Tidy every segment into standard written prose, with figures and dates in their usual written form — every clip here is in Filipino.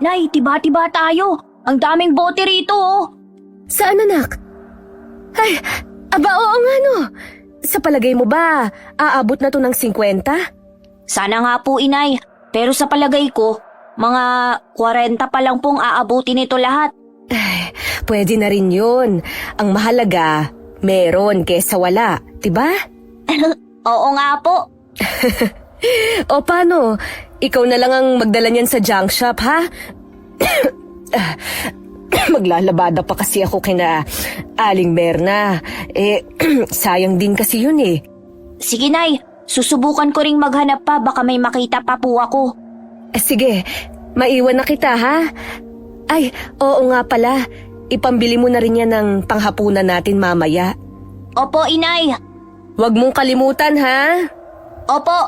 Nay, tiba-tiba tayo. Ang daming bote rito oh. Saan anak? Ay, aba oo nga no. Sa palagay mo ba, aabot na to ng 50? Sana nga po inay, pero sa palagay ko, mga 40 pa lang pong aabutin ito lahat. Ay, pwede na rin yun. Ang mahalaga, meron kesa wala, diba? Oo nga po. O paano? Ikaw na lang ang magdala niyan sa junk shop, ha? Maglalabada pa kasi ako kina Aling Berna. Sayang din kasi yun eh. Sige nay, susubukan ko ring maghanap pa baka may makita pa po ako. Sige, maiwan na kita ha? Ay, oo nga pala. Ipambili mo na rin yan ng panghapunan natin mamaya. Opo inay. Huwag mong kalimutan ha? Opo.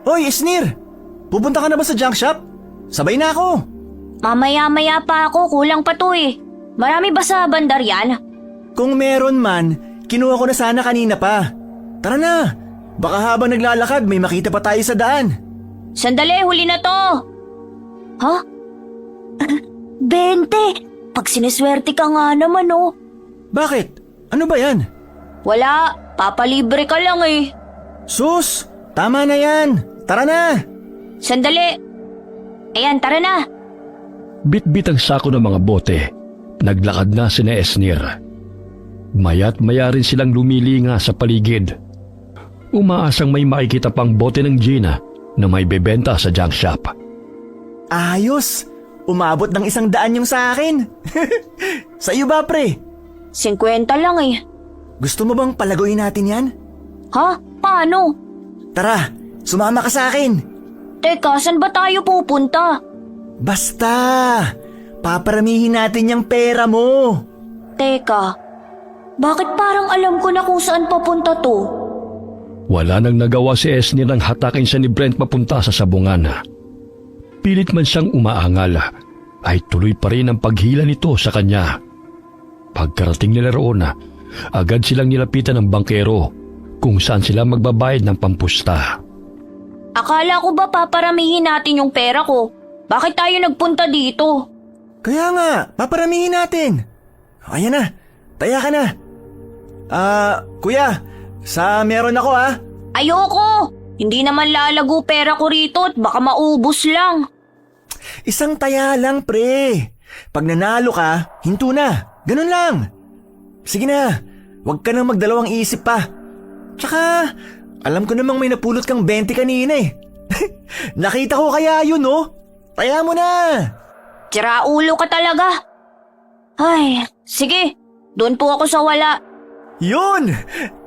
Hoy, Esnir! Pupunta ka na ba sa junk shop? Sabay na ako. Mamaya-maya pa ako, kulang pa to eh. Marami ba sa bandar yan? Kung meron man, kinuha ko na sana kanina pa. Tara na! Baka habang naglalakad may makita pa tayo sa daan. Sandali, huli na to. Ha? 20! Pag siniswerte ka nga naman oh. Bakit? Ano ba yan? Wala, papalibre ka lang eh. Sus! Tama na yan! Tara na! Sandali. Ayan, tara na. Bit-bit ang sako ng mga bote. Naglakad na sina Esnir. Maya't maya rin silang lumilinga sa paligid. Umaasang may makikita pang bote ng Gina na may bebenta sa junk shop. Ayos! Umabot ng 100 yung sa akin. Sa iyo ba, pre? 50 lang eh. Gusto mo bang palaguin natin yan? Ha? Paano? Tara, sumama ka sa akin. Teka, saan ba tayo pupunta? Basta! Paparamihin natin yung pera mo. Teka, bakit parang alam ko na kung saan papunta to? Wala nang nagawa si Esnir nang hatakin siya ni Brent papunta sa sabungan. Pilit man siyang umaangal, ay tuloy pa rin ang paghila nito sa kanya. Pagkarating nila roon, agad silang nilapitan ng bangkero kung saan sila magbabayad ng pampusta. Akala ko ba paparamihin natin yung pera ko? Bakit tayo nagpunta dito? Kaya nga, paparamihin natin. Ayan na, taya ka na. Kuya, sa meron ako ha. Ayoko! Hindi naman lalago pera ko rito at baka maubos lang. Isang taya lang, pre. Pag nanalo ka, hinto na. Ganun lang. Sige na, huwag ka nang magdalawang isip pa. Tsaka, alam ko namang may napulot kang 20 kanina eh. Nakita ko kaya yun, no? Taya mo na. Tira ulo ka talaga. Ay, sige. Doon po ako sa wala. Yun!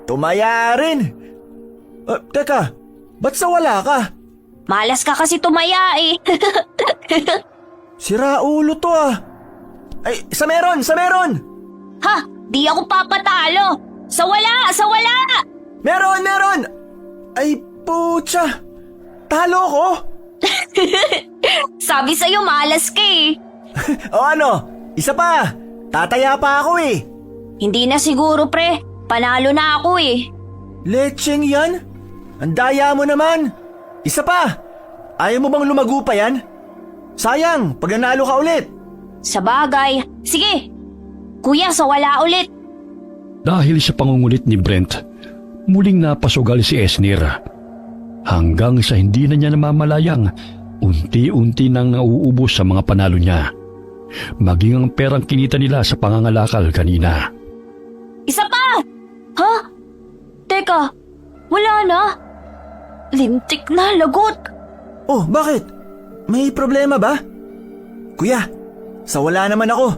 Tumaya rin. Teka, ba't sa wala ka? Malas ka kasi tumaya eh. Sira ulo to ah. Ay, sa meron! Ha? Di ako papatalo. Sa wala! Sa wala! Meron! Ay, putya. Talo ko? Sabi sa'yo malas ka eh. O ano, isa pa. Tataya pa ako eh. Hindi na siguro pre. Panalo na ako eh. Lecheng yan? Ang daya mo naman. Isa pa. Ayaw mo bang lumago pa yan? Sayang, pag nanalo ka ulit. Sa bagay. Sige. Kuya, sa wala ulit. Dahil sa pangungulit ni Brent, muling napasugal si Esnir. Hanggang sa hindi na niya namamalayang, unti-unti nang nauubos sa mga panalo niya. Maging ang perang kinita nila sa pangangalakal kanina. Isa pa! Ha? Teka, wala na. Lintik na, lagot. Oh, bakit? May problema ba? Kuya, sa wala naman ako.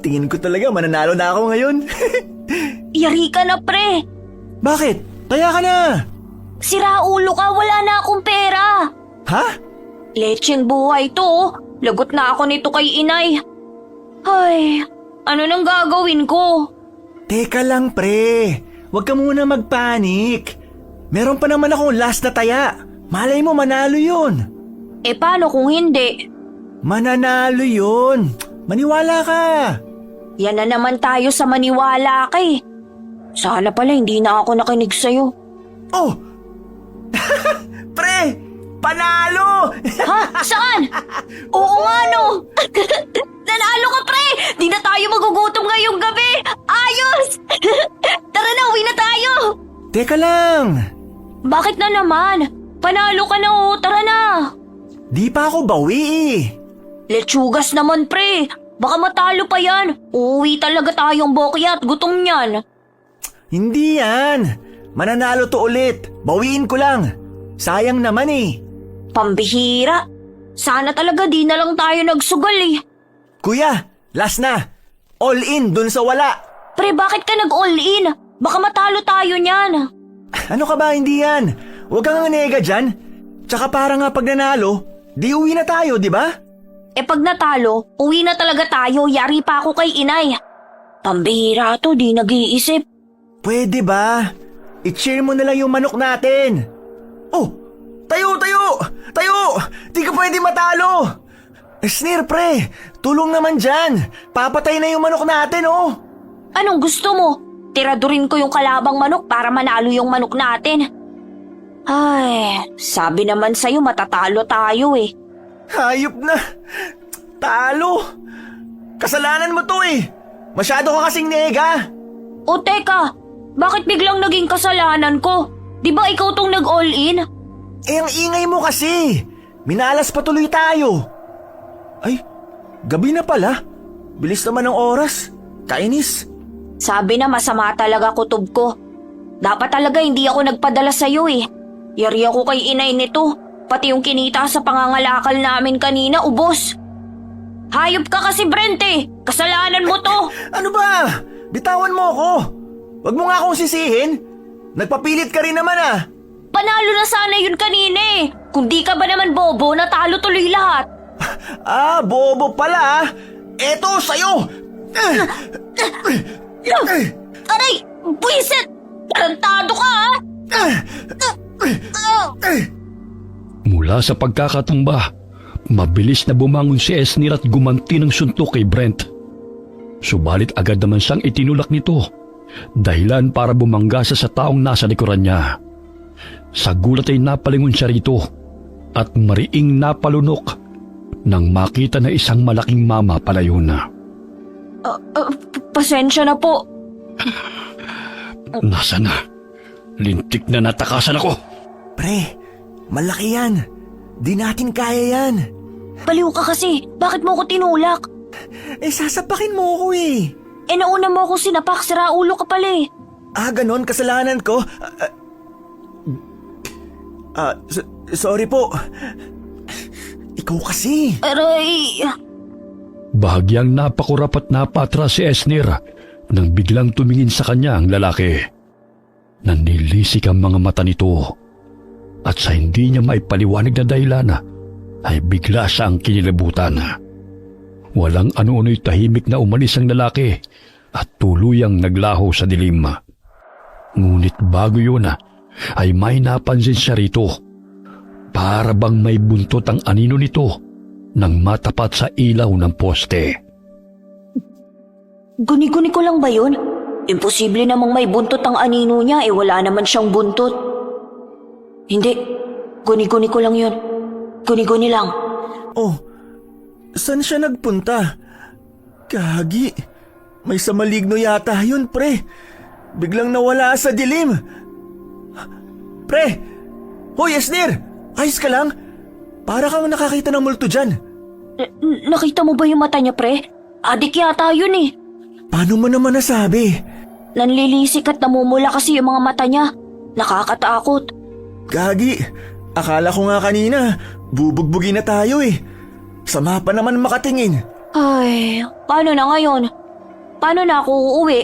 Tingin ko talaga mananalo na ako ngayon. Yari ka na pre. Bakit? Taya ka na. Sira ulo ka, wala na akong pera. Ha? Lecheng buhay to oh. Lagot na ako nito kay inay. Ay, ano nang gagawin ko? Teka lang pre, huwag ka muna magpanik. Meron pa naman akong last na taya. Malay mo manalo yun. Eh paano kung hindi? Mananalo yun. Maniwala ka. Yan na naman tayo sa maniwala ka eh. Sana pala hindi na ako nakinig sa'yo. Oh! Pre! Panalo! Ha? Saan? Oo nga Teka lang! Bakit na naman? Panalo ka na oh, tara na! Di pa ako bawi eh. Lechugas naman pre, baka matalo pa yan. Uuwi talaga tayong bokyat, gutom niyan. Hindi yan. Mananalo to ulit. Bawiin ko lang. Sayang naman eh. Pambihira. Sana talaga di na lang tayo nagsugal eh. Kuya, last na. All in dun sa wala. Pre, bakit ka nag-all in? Baka matalo tayo niyan. Ano ka ba, hindi yan? Huwag kang nega dyan. Tsaka para nga pag nanalo, di uwi na tayo, di ba? Eh pag natalo, uwi na talaga tayo, yari pa ako kay inay. Pambihira to, di nag-iisip. Pwede ba? I-cheer mo na lang yung manok natin. Oh, tayo! Tayo! Di ka pwede matalo! Snir, pre, tulong naman dyan. Papatay na yung manok natin, oh. Anong gusto mo? Tiradurin ko yung kalabang manok para manalo yung manok natin. Ay, sabi naman sa'yo matatalo tayo eh. Hayop na. Talo. Kasalanan mo to eh. Masyado ka kasing nega. O teka, bakit biglang naging kasalanan ko? Di ba ikaw tong nag-all in? Eh, ang ingay mo kasi. Minalas pa tuloy tayo. Ay, gabi na pala. Bilis naman ng oras. Kainis. Sabi na masama talaga kutob ko. Dapat talaga hindi ako nagpadala sa'yo eh. Yari ako kay inay nito. Pati yung kinita sa pangangalakal namin kanina, ubos. Hayop ka kasi, Brent eh. Kasalanan mo to. Ano ba? Bitawan mo ako. Wag mo nga akong sisihin. Nagpapilit ka rin naman ah. Panalo na sana yun kanina eh. Kung di ka ba naman bobo, natalo tuloy lahat. Ah, bobo pala ah. Eto, sa'yo. Aray! Buisit! Tarantado ka ah! Mula sa pagkakatumba, mabilis na bumangon si Esnir at gumanti ng suntok kay Brent. Subalit agad naman siyang itinulak nito, dahilan para bumangga sa taong nasa likuran niya. Sa gulat ay napalingon siya rito at mariing napalunok nang makita na isang malaking mama palayo na. Pasensya na po. Nasa na? Lintik na natakasan ako. Pre, malaki yan. Di natin kaya yan. Baliw ka kasi. Bakit mo ko tinulak? Eh, sasapakin mo ako eh. Eh nauna mo ako sinapak, sira ulo ka pala eh. Ah, ganon, kasalanan ko. Sorry po. Ikaw kasi. Aray! Bahagyang napakurap at napatras si Esnir nang biglang tumingin sa kanya ang lalaki. Nanlilisik ang mga mata nito at sa hindi niya maipaliwanag na dahilan ay bigla siyang kinilabutan. Walang ano-ano'y tahimik na umalis ang lalaki at tuluyang naglaho sa dilim. Ngunit bago yun ay may napansin siya rito. Para bang may buntot ang anino nito nang matapat sa ilaw ng poste. Guni-guni ko lang ba yun? Imposible namang may buntot ang anino niya wala naman siyang buntot. Hindi, guni-guni ko lang yun. Guni-guni lang. Oh, saan siya nagpunta? Gagi, may sa maligno yata yun, pre. Biglang nawala sa dilim. Pre! Hoy, Esnir! Ayos ka lang? Para kang nakakita ng multo dyan. Nakita mo ba yung mata niya, pre? Adik yata yun eh. Paano mo naman nasabi? Nanlilisik at namumula kasi yung mga mata niya. Nakakatakot. Gagi, akala ko nga kanina, bubugbugin na tayo eh. Sama pa naman makatingin. Ay, paano na ngayon? Paano na ako uuwi?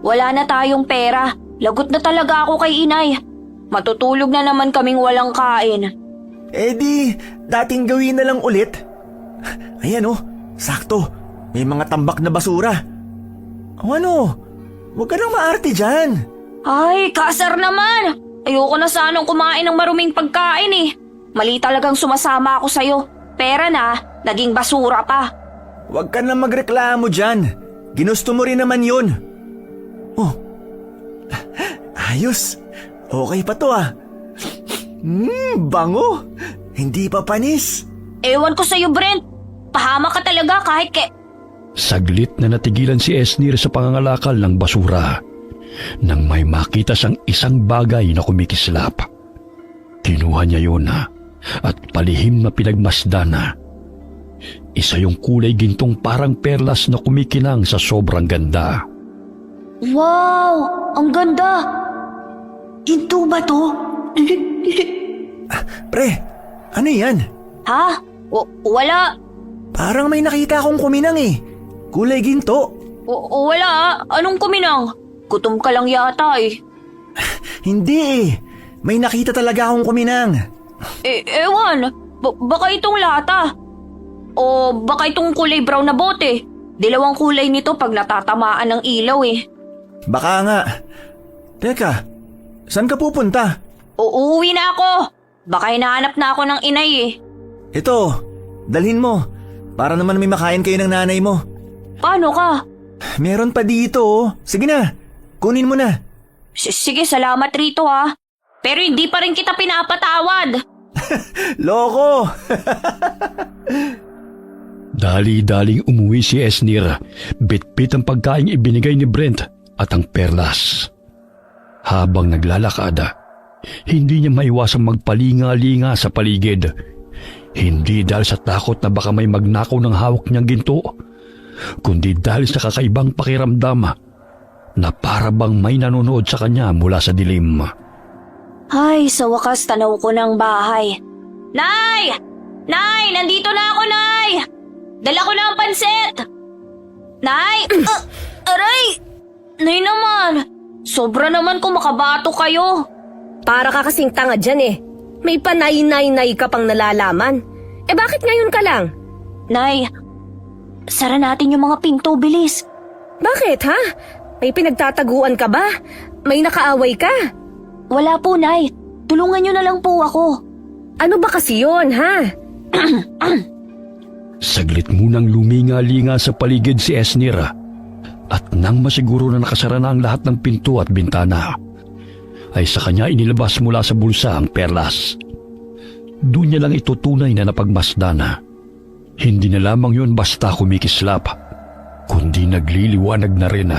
Wala na tayong pera. Lagot na talaga ako kay inay. Matutulog na naman kaming walang kain. Eh di, dating gawin na lang ulit. Ayan oh, sakto. May mga tambak na basura. O ano, huwag ka nang maarte dyan. Ay, kasar naman. Ayoko na sanang kumain ng maruming pagkain eh. Mali talagang sumasama ako sa'yo. Pera na, naging basura pa. Huwag ka na magreklamo dyan. Ginusto mo rin naman yun. Oh, ayos. Okay pa to ah. Bango. Hindi pa panis. Ewan ko sa'yo, Brent. Pahama ka talaga kahit Saglit na natigilan si Esnir sa pangangalakal ng basura. nang may makita siyang isang bagay na kumikislap. Kinuha niya yun at palihim na pinagmasdan na. Isa yung kulay gintong parang perlas na kumikinang sa sobrang ganda. Wow! Ang ganda! Ginto ba to? Pre, ano yan? Ha? Wala. Parang may nakita akong kuminang eh. Kulay ginto. Wala. Anong kuminang? Gutom ka lang yata eh. Hindi eh. May nakita talaga akong kuminang. Ewan. Baka itong lata. O baka itong kulay brown na bote. Dilawang kulay nito pag natatamaan ng ilaw eh. Baka nga. Teka, saan ka pupunta? Uuwi na ako. Baka hinahanap na ako ng inay eh. Ito, dalhin mo. Para naman may makain kayo ng nanay mo. Paano ka? Meron pa dito oh. Sige na, kunin mo na. Sige, salamat rito ha. Pero hindi pa rin kita pinapatawad. Loko! Dali-daling umuwi si Esnir, bitbit ang pagkaing ibinigay ni Brent at ang perlas. Habang naglalakad, hindi niya maiwasang magpalinga-linga sa paligid. Hindi dahil sa takot na baka may magnakaw ng hawak niyang ginto, kundi dahil sa kakaibang pakiramdam na para bang may nanonood sa kanya mula sa dilim. Ay, sa wakas tanaw ko ng bahay. Nay! Nay! Nandito na ako, Nay! Dala ko na ang pansit! Nay! Aray! Nay naman! Sobra naman kung makabato kayo. Para ka kasing tanga dyan eh. May panay-nay-nay ka pang nalalaman. Bakit ngayon ka lang? Nay, sara natin yung mga pinto, bilis. Bakit ha? May pinagtataguan ka ba? May nakaaway ka? Wala po, Nay. Tulungan niyo na lang po ako. Ano ba kasi yun ha? Saglit munang luminga-linga sa paligid si Esnir at nang masiguro na nakasara na ang lahat ng pinto at bintana, ay sa kanya inilabas mula sa bulsa ang perlas. Doon niya lang itutunay na napagmasdan. Hindi na lamang yun basta kumikislap, kundi nagliliwanag na rin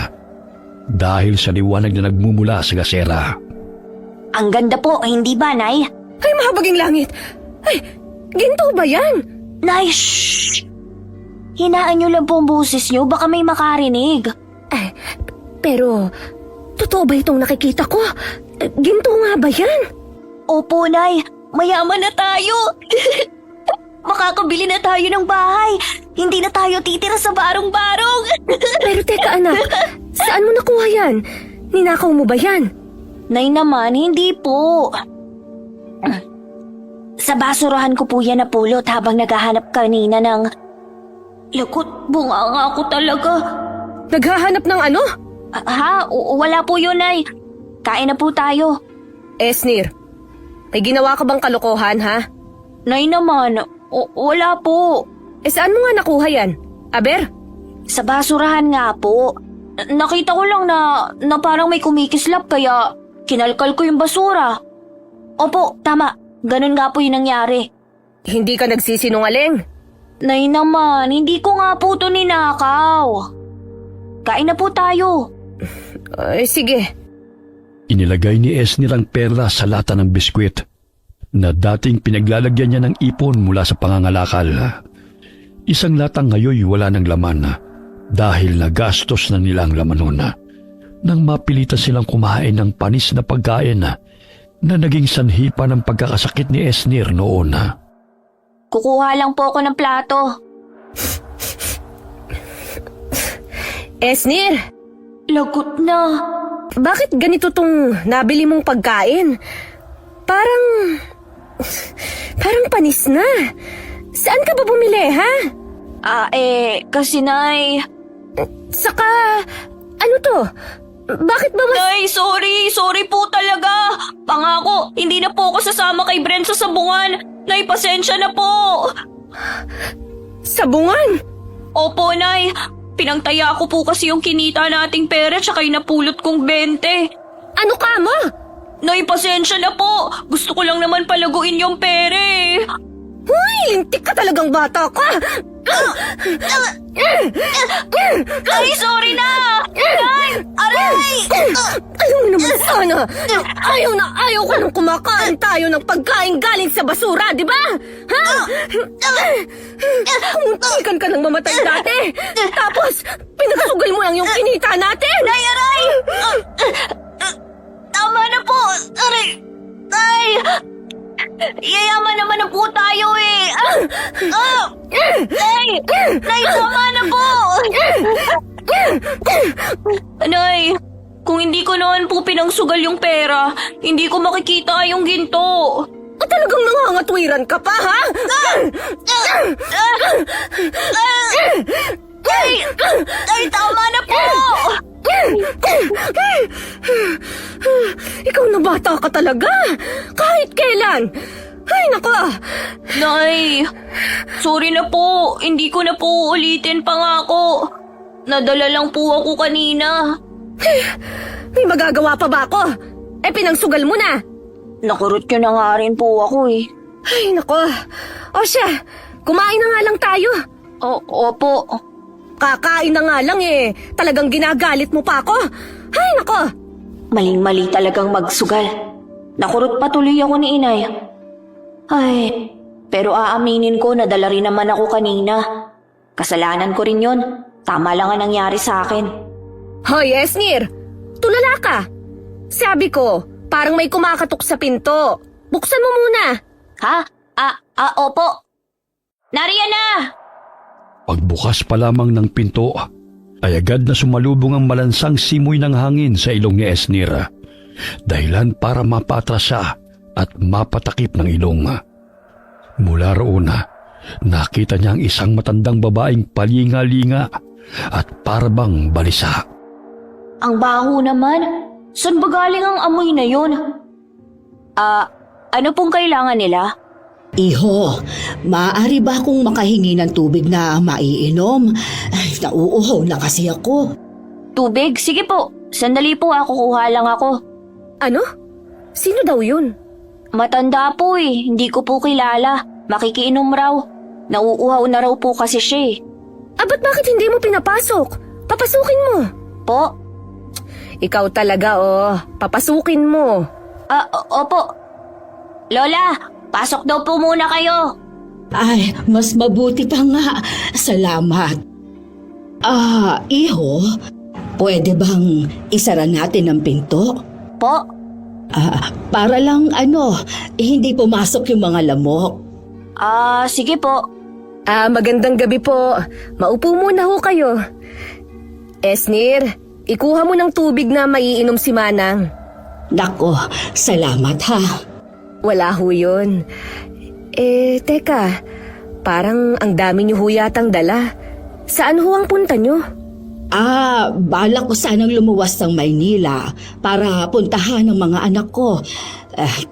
dahil sa liwanag na nagmumula sa gasera. Ang ganda po, hindi ba, Nay? Ay, mahabaging langit! Ay, ginto ba yan? Nay, shh! Hinaan niyo lang po ang boses niyo, baka may makarinig. Pero, totoo ba itong nakikita ko? Ginto nga ba yan? Opo, Nay. Mayaman na tayo. Makakabili na tayo ng bahay. Hindi na tayo titira sa barong-barong. Pero teka anak, saan mo nakuha yan? Ninakaw mo ba yan? Nay naman, hindi po. Sa basurahan ko po yan napulot habang naghahanap kanina ng... Lagot, bunganga ako talaga. Naghahanap ng ano? Wala po yun, Nay. Kain na po tayo. Esnir, may ginawa ka bang kalokohan ha? Nay naman, wala po. Saan mo nga nakuha yan? Aber? Sa basurahan nga po. Nakita ko lang na parang may kumikislap kaya kinalkal ko yung basura. Opo, tama. Ganun nga po yung nangyari. Hindi ka nagsisinungaling? Nay naman, hindi ko nga po ito ninakaw. Kain na po tayo. Ay, sige. Inilagay ni Esnir ang perlas sa lata ng biskwit na dating pinaglalagyan niya ng ipon mula sa pangangalakal. Isang latang ngayoy wala ng laman dahil nagastos na nila ang laman nun. Nang mapilitan silang kumain ng panis na pagkain na naging sanhi pa ng pagkakasakit ni Esnir noon. Kukuha lang po ako ng plato. Esnir, Lagot na. bakit ganito tong nabili mong pagkain? Parang panis na. Saan ka ba bumili, ha? Kasi Nay... Saka, ano to? Bakit ba Nay, sorry. Sorry po talaga. Pangako, hindi na po ako sasama kay Brent sa sabungan. Nay, pasensya na po. sabungan? Opo, Nay. Pinangtaya ko po kasi yung kinita nating pera tsaka yung napulot kong 20. Ano ka mo? Nay, pasensya na po. Gusto ko lang naman palaguin yung pera eh. Huy, lintik ka talagang bata ka. Ay, sorry na! Nay! Aray! Alam mo naman sana, ayaw ko nang kumakain tayo ng pagkain galing sa basura, di ba? Ha? Muntikan ka nang mamatay dati. Tapos, pinagsugal mo lang yung kinita natin. Nay, aray! Tama na po! Aray! Ay! Yayaman naman na po tayo eh! Nay! Nay, tama na po! Nay, kung hindi ko naman po pinangsugal yung pera, hindi ko makikita yung ginto. O talagang nangangatwiran ka pa, ha? Ay, tama na po! Ikaw na bata ka talaga. Kahit kailan. Ay, nako. Nay, sorry na po. Hindi ko na po ulitin pa nga ako. Nadala lang po ako kanina. May magagawa pa ba ako? Pinangsugal mo na. Nakurot ko na nga rin po ako eh. Ay, nako. O siya, kumain na nga lang tayo. Opo. Kakain na nga lang talagang ginagalit mo pa ako. Ay, nako. Maling-mali talagang magsugal. Nakurot pa tuloy ako ni inay. Ay, pero aaminin ko na dala rin naman ako kanina. Kasalanan ko rin yun. Tama lang ang nangyari sa akin. Hoy, Esnir! Tulala ka! Sabi ko, parang may kumakatok sa pinto. Buksan mo muna. Ha? Opo. Nariyan na! Pagbukas pa lamang ng pinto, ay agad na sumalubong ang malansang simoy ng hangin sa ilong ni Esnir. Dahilan para mapatras siya at mapatakip ng ilong. Mula roon, nakita niya ang isang matandang babaeng palinga-linga at parabang balisa. Ang baho naman. Saan ba galing ang amoy na yun? Ano pong kailangan nila? Iho, maaari ba akong makahingi ng tubig na maiinom? Ay, nauuhaw na kasi ako. Tubig? Sige po. Sandali po, kukuha lang ako. Ano? Sino daw yun? Matanda po eh. Hindi ko po kilala. Makikiinom raw. Nauuhaw na raw po kasi siya eh. Ba't bakit hindi mo pinapasok? Papasukin mo. Po? Ikaw talaga, papasukin mo. Opo. Lola, pasok daw po muna kayo. Ay, mas mabuti pa nga. Salamat. Iho, pwede bang isara natin ang pinto? Po? Para lang hindi pumasok yung mga lamok. Sige po. Magandang gabi po. Maupo muna ho kayo. Esnir, ikuha mo ng tubig na maiinom si Manang. Nako, salamat ha. Wala ho yun. Teka. Parang ang dami niyo ho yatang dala. Saan ho ang punta niyo? Balak ko sanang lumuwas ng Maynila para puntahan ng mga anak ko.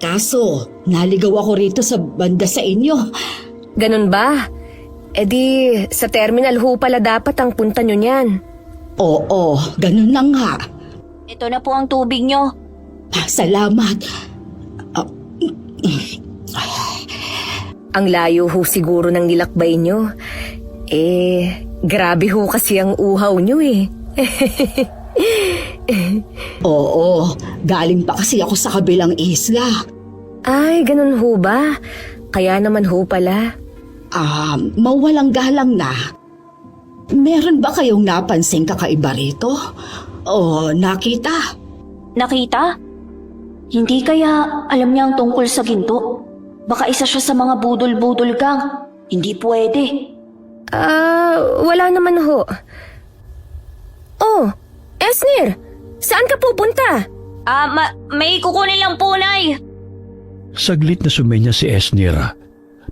Kaso, naligaw ako rito sa banda sa inyo. Ganun ba? Di, sa terminal ho pala dapat ang punta niyo niyan. Oo, ganun na nga. Ito na po ang tubig nyo. Salamat. Ang layo ho siguro ng nilakbay niyo. Grabe ho kasi ang uhaw niyo Oo, galing pa kasi ako sa kabilang isla. Ay, ganun ho ba? Kaya naman ho pala. Mawalang galang na. Meron ba kayong napansing kakaiba rito? O nakita? Nakita? Hindi kaya alam niya ang tungkol sa ginto? Baka isa siya sa mga budol-budol gang. Hindi pwede. Wala naman ho. Oh, Esnir, saan ka pupunta? May kukunin lang po, Nay. Saglit na sumenya si Esnir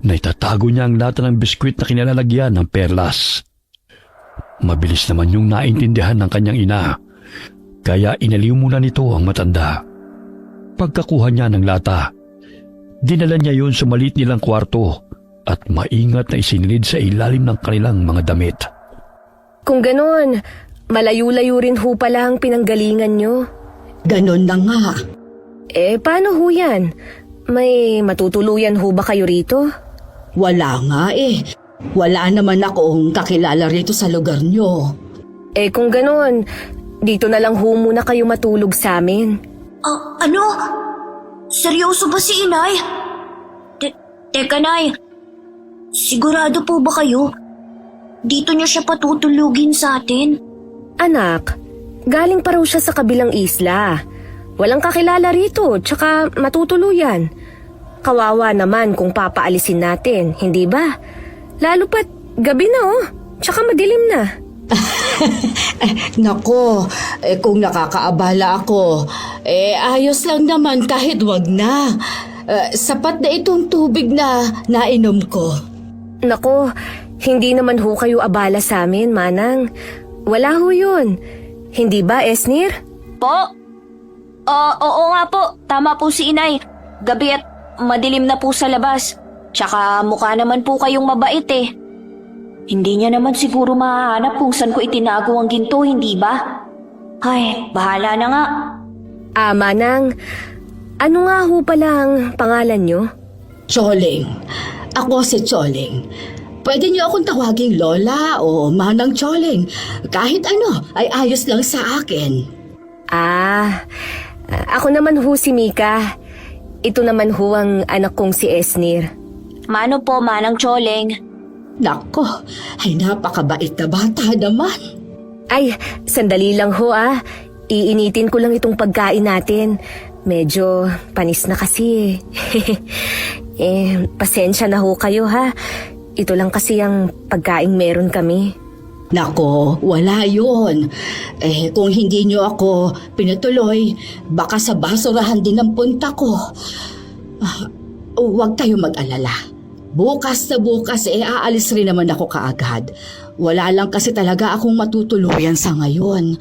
na itatago niya ang lata ng biskwit na kinalalagyan ng perlas. Mabilis naman yung naintindihan ng kanyang ina, kaya inaliw muna nito ang matanda. Pagkakuha niya ng lata, dinala niya yun sa maliit nilang kwarto at maingat na isinilid sa ilalim ng kanilang mga damit. Kung ganon, malayo-layo rin ho pala ang pinanggalingan nyo. Ganon na nga. Paano ho yan? May matutuluyan ho ba kayo rito? Wala nga Wala naman akong kakilala rito sa lugar nyo. Eh kung ganun, dito na lang ho muna kayo matulog sa amin. Ano? Seryoso ba si inay? Teka, Nay. Sigurado po ba kayo? Dito niyo siya patutulugin sa atin? Anak, galing pa raw siya sa kabilang isla. Walang kakilala rito, tsaka matutuluyan. Kawawa naman kung papaalisin natin, hindi ba? Lalo pat gabi na tsaka madilim na. Nako, kung nakakaabala ako, ayos lang naman kahit wag na. Sapat na itong tubig na nainom ko. Nako, hindi naman ho kayo abala sa amin, Manang. Wala ho yun. Hindi ba, Esnir? Po? Oo nga po. Tama po si inay. Gabi at madilim na po sa labas. Tsaka mukha naman po kayong mabait eh. Hindi niya naman siguro mahahanap kung saan ko itinago ang ginto, hindi ba? Ay, bahala na nga. Manang, ano nga ho pala ang pangalan nyo? Choling. Ako si Choling. Pwede niyo akong tawaging Lola o Manang Choling. Kahit ano ay ayos lang sa akin. Ako naman ho si Mika. Ito naman ho ang anak kong si Esnir. Mano po, Manang Choling? Nako, ay napakabait na bata naman. Ay, sandali lang ho Iinitin ko lang itong pagkain natin. Medyo panis na kasi pasensya na ho kayo ha. Ito lang kasi ang pagkain meron kami. Nako, wala yun. Kung hindi niyo ako pinatuloy, baka sa basurahan din ang punta ko. Huwag kayo mag-alala. Bukas na bukas, aalis rin naman ako kaagad. Wala lang kasi talaga akong matutuluyan sa ngayon.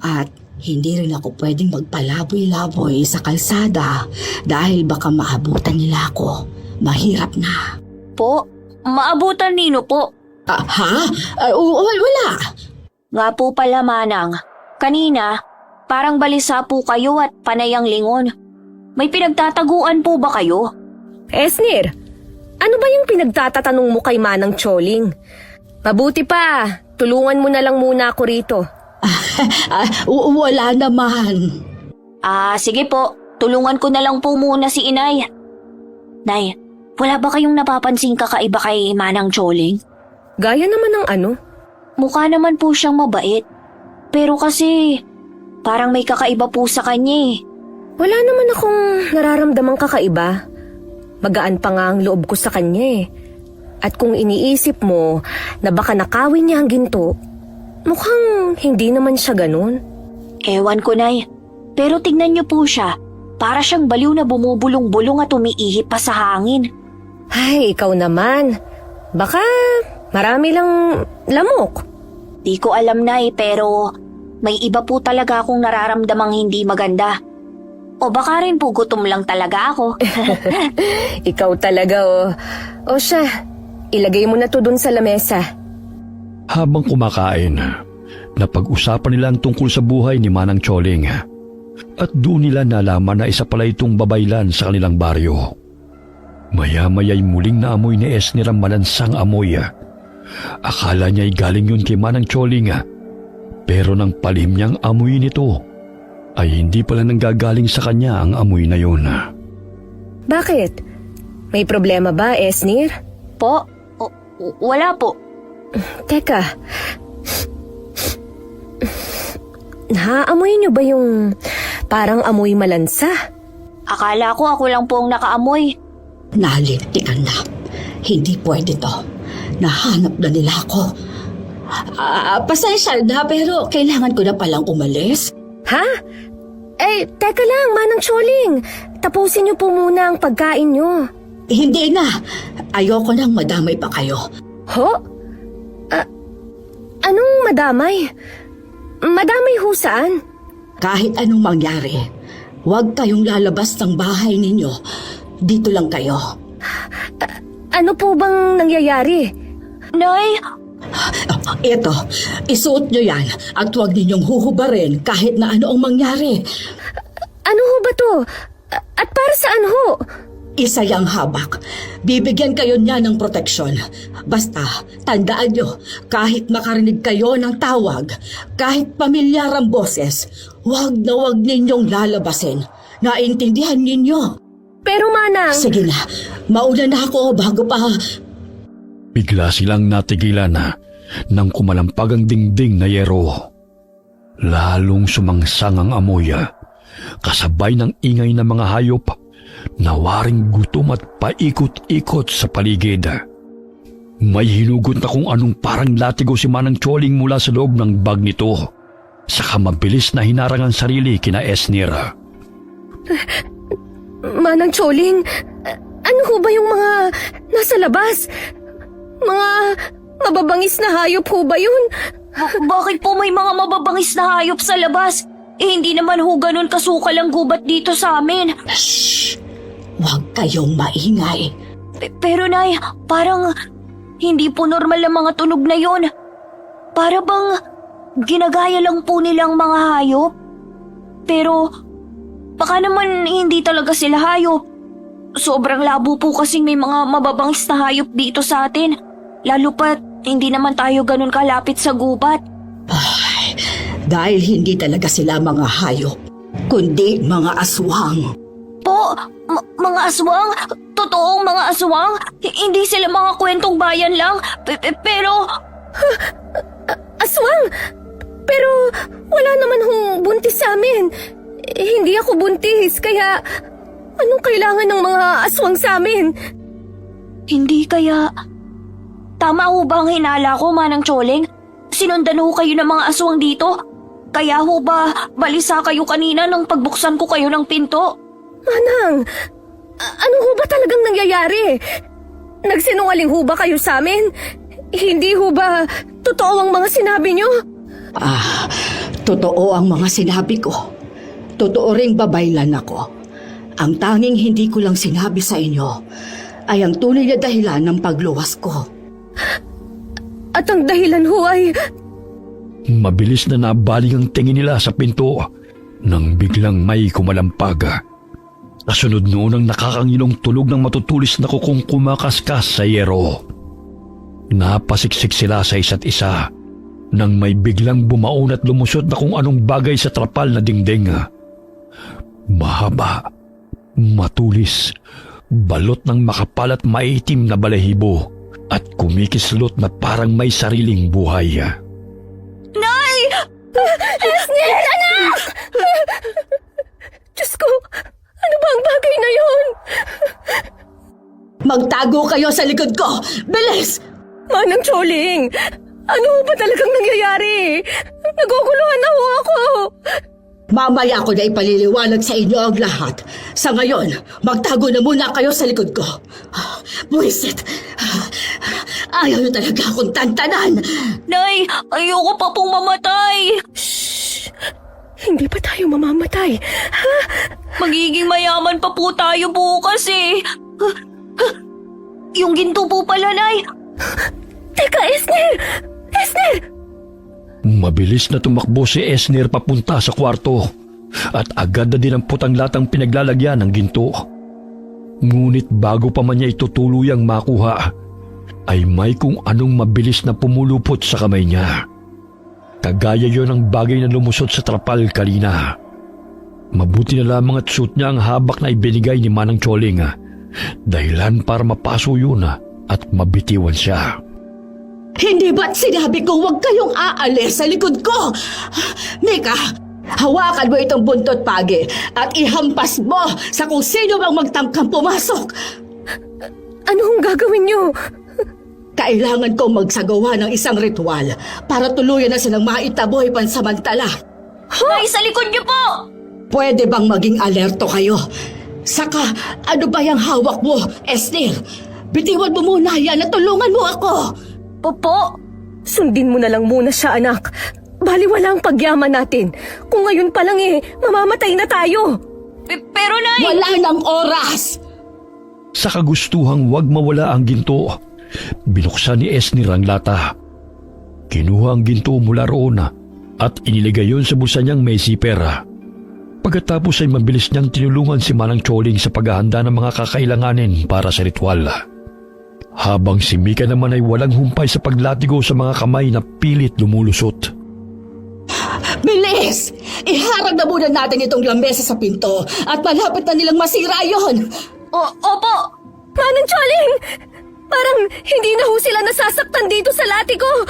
At hindi rin ako pwedeng magpalaboy-laboy sa kalsada dahil baka maabutan nila ako. Mahirap na. Po? Maabutan nino po? Wala. Nga po pala, Manang. Kanina, parang balisa po kayo at panayang lingon. May pinagtataguan po ba kayo? Esnir, ano ba yung pinagtatatanong mo kay Manang Choling? Mabuti pa, tulungan mo na lang muna ako rito. Wala naman. Sige po. Tulungan ko na lang po muna si inay. Nay, wala ba kayong napapansing kakaiba kay Manang Choling? Gaya naman ng ano? Mukha naman po siyang mabait. Pero kasi, parang may kakaiba po sa kanya eh. Wala naman akong nararamdamang kakaiba. Magaan pa nga ang loob ko sa kanya eh. At kung iniisip mo na baka nakawin niya ang ginto, mukhang hindi naman siya ganun. Ewan ko, Nay. Pero tignan niyo po siya. Para siyang baliw na bumubulong-bulong at umiihip pa sa hangin. Ay, ikaw naman. Baka marami lang lamok. Di ko alam, Nay, pero may iba po talaga akong nararamdamang hindi maganda. O baka rin po gutom lang talaga ako. Ikaw talaga O siya, ilagay mo na to dun sa lamesa. Habang kumakain, napag-usapan nila ang tungkol sa buhay ni Manang Choling. At doon nila nalaman na isa pala itong babaylan sa kanilang baryo. Maya-maya'y muling naamoy ni Esnir ang malansang amoy. Akala niya'y galing yun kay Manang Choling. Pero nang palim niyang amoy nito, ay hindi pala nanggagaling sa kanya ang amoy na yun. Bakit? May problema ba, Esnir? Po? Wala po. Teka. Naaamoy niyo ba yung parang amoy malansa? Akala ko ako lang po ang nakaamoy. Nalintikan na. Hindi pwede to. Nahanap na nila ako. Pasensya na pero kailangan ko na palang umalis. Ha? Teka lang, Manang Choling. Tapusin niyo po muna ang pagkain niyo. Hindi na. Ayoko nang madamay pa kayo. Ho? Anong madamay? Madamay ho saan? Kahit anong mangyari, huwag kayong lalabas ng bahay ninyo. Dito lang kayo. Ano po bang nangyayari? Nay! Ito, isuot nyo yan at huwag ninyong huhubarin kahit na ano ang mangyari. Ano ho ba to? At para saan ho? Isa yang habak. Bibigyan kayo niya ng proteksyon. Basta, tandaan nyo, kahit makarinig kayo ng tawag, kahit pamilyar ang boses, huwag na huwag ninyong lalabasin. Naintindihan ninyo? Pero Manang... Sige na, mauna na ako bago pa... Bigla silang natigilan nang kumalampag ang dingding na yero. Lalong sumangsang ang amoy, kasabay ng ingay ng mga hayop na waring gutom at paikot-ikot sa paligid. May hinugot na kung anong parang latigo si Manang Choling mula sa loob ng bag nito. Saka mabilis na hinarang ang sarili kina Esnir. Manang Choling, ano ho ba yung mga nasa labas? Mga mababangis na hayop ho ba yun? Bakit po may mga mababangis na hayop sa labas? Hindi naman ho ganun kasukal ang gubat dito sa amin. Shh! Huwag kayong maingay. Pero Nay, parang hindi po normal ang mga tunog na yon. Para bang ginagaya lang po nilang mga hayop. Pero baka naman hindi talaga sila hayop. Sobrang labo po kasing may mga mababangis na hayop dito sa atin. Lalo pat hindi naman tayo ganun kalapit sa gubat. Ay, dahil hindi talaga sila mga hayop, kundi mga aswang. Po, mga aswang? Totoong mga aswang? Hindi sila mga kwentong bayan lang? Pero... Aswang! Pero wala naman hong buntis sa amin. Hindi ako buntis, kaya anong kailangan ng mga aswang sa amin? Hindi kaya... Tama ho ba ang hinala ko, Manang Choling? Sinundan ho kayo ng mga aswang dito? Kaya ho ba balisa kayo kanina nung pagbuksan ko kayo ng pinto? Manang, ano ho ba talagang nangyayari? Nagsinungaling ho ba kayo sa amin? Hindi ho ba totoo ang mga sinabi nyo? Totoo ang mga sinabi ko. Totoo ring babaylan ako. Ang tanging hindi ko lang sinabi sa inyo ay ang tunay na dahilan ng pagluwas ko. At ang dahilan ho ay... Mabilis na nabaling ang tingin nila sa pinto nang biglang may kumalampag. Kasunod noon ang nakakangilong tulog ng matutulis na kukong kumakaskas sa yero. Napasiksik sila sa isa't isa nang may biglang bumaon at lumusot na kung anong bagay sa trapal na dingding. Mahaba, matulis, balot ng makapal at maitim na balahibo at kumikislot na parang may sariling buhay. Nay! Esnir, anak! Diyos ko, ano ba ang bagay na yon? Magtago kayo sa likod ko! Bilis! Manang Choling, ano ba talagang nangyayari? Naguguluhan na ho ako. Mamaya ko na ipaliliwanag sa inyo ang lahat. Sa ngayon, magtago na muna kayo sa likod ko. Buwisit! Ayaw niyo talaga akong tantanan! Nay, ayoko pa pong mamatay. Shh! Hindi pa tayo mamamatay. Ha? Magiging mayaman pa po tayo bukas eh. Yung ginto po pala, Nay. Teka, Esnir! Esnir! Mabilis na tumakbo si Esnir papunta sa kwarto at agad na dinampot ang latang pinaglalagyan ng ginto. Ngunit bago pa man niya ito tuluyang makuha, ay may kung anong mabilis na pumulupot sa kamay niya. Kagaya yon ang bagay na lumusot sa trapal kanina. Mabuti na lamang at suit niya ang habak na ibinigay ni Manang Choling, dahilan para mapaso yun at mabitiwan siya. Hindi ba't sinabi ko huwag kayong aalis sa likod ko? Mika, hawakan mo itong buntot pagi at ihampas mo sa kung sino bang magtangkang pumasok. Anong gagawin niyo? Kailangan kong magsagawa ng isang ritual para tuluyan na silang maitaboy pansamantala. Nay, sa likod niyo po! Pwede bang maging alerto kayo? Saka, ano ba yung hawak mo, Esnir? Bitiwan mo muna yan at tulungan mo ako. Popo, Sundin mo na lang muna siya, anak. Baliwala ang pagyaman natin. Kung ngayon pa lang mamamatay na tayo. pero Nay... Wala nang oras! Sa kagustuhang wag mawala ang ginto, binuksan ni Esnir ang lata. Kinuha ang ginto mula roon at iniligay yon sa bulsa niyang may zipper. Pagkatapos ay mabilis niyang tinulungan si Manang Choling sa paghahanda ng mga kakailanganin para sa ritual. Habang si Mika naman ay walang humpay sa paglatigo sa mga kamay na pilit lumulusot. Bilis! Iharag na muna natin itong lamesa sa pinto at malapit na nilang masira yon. Opo! Manang Choling! Parang hindi na ho sila nasasaktan dito sa latigo.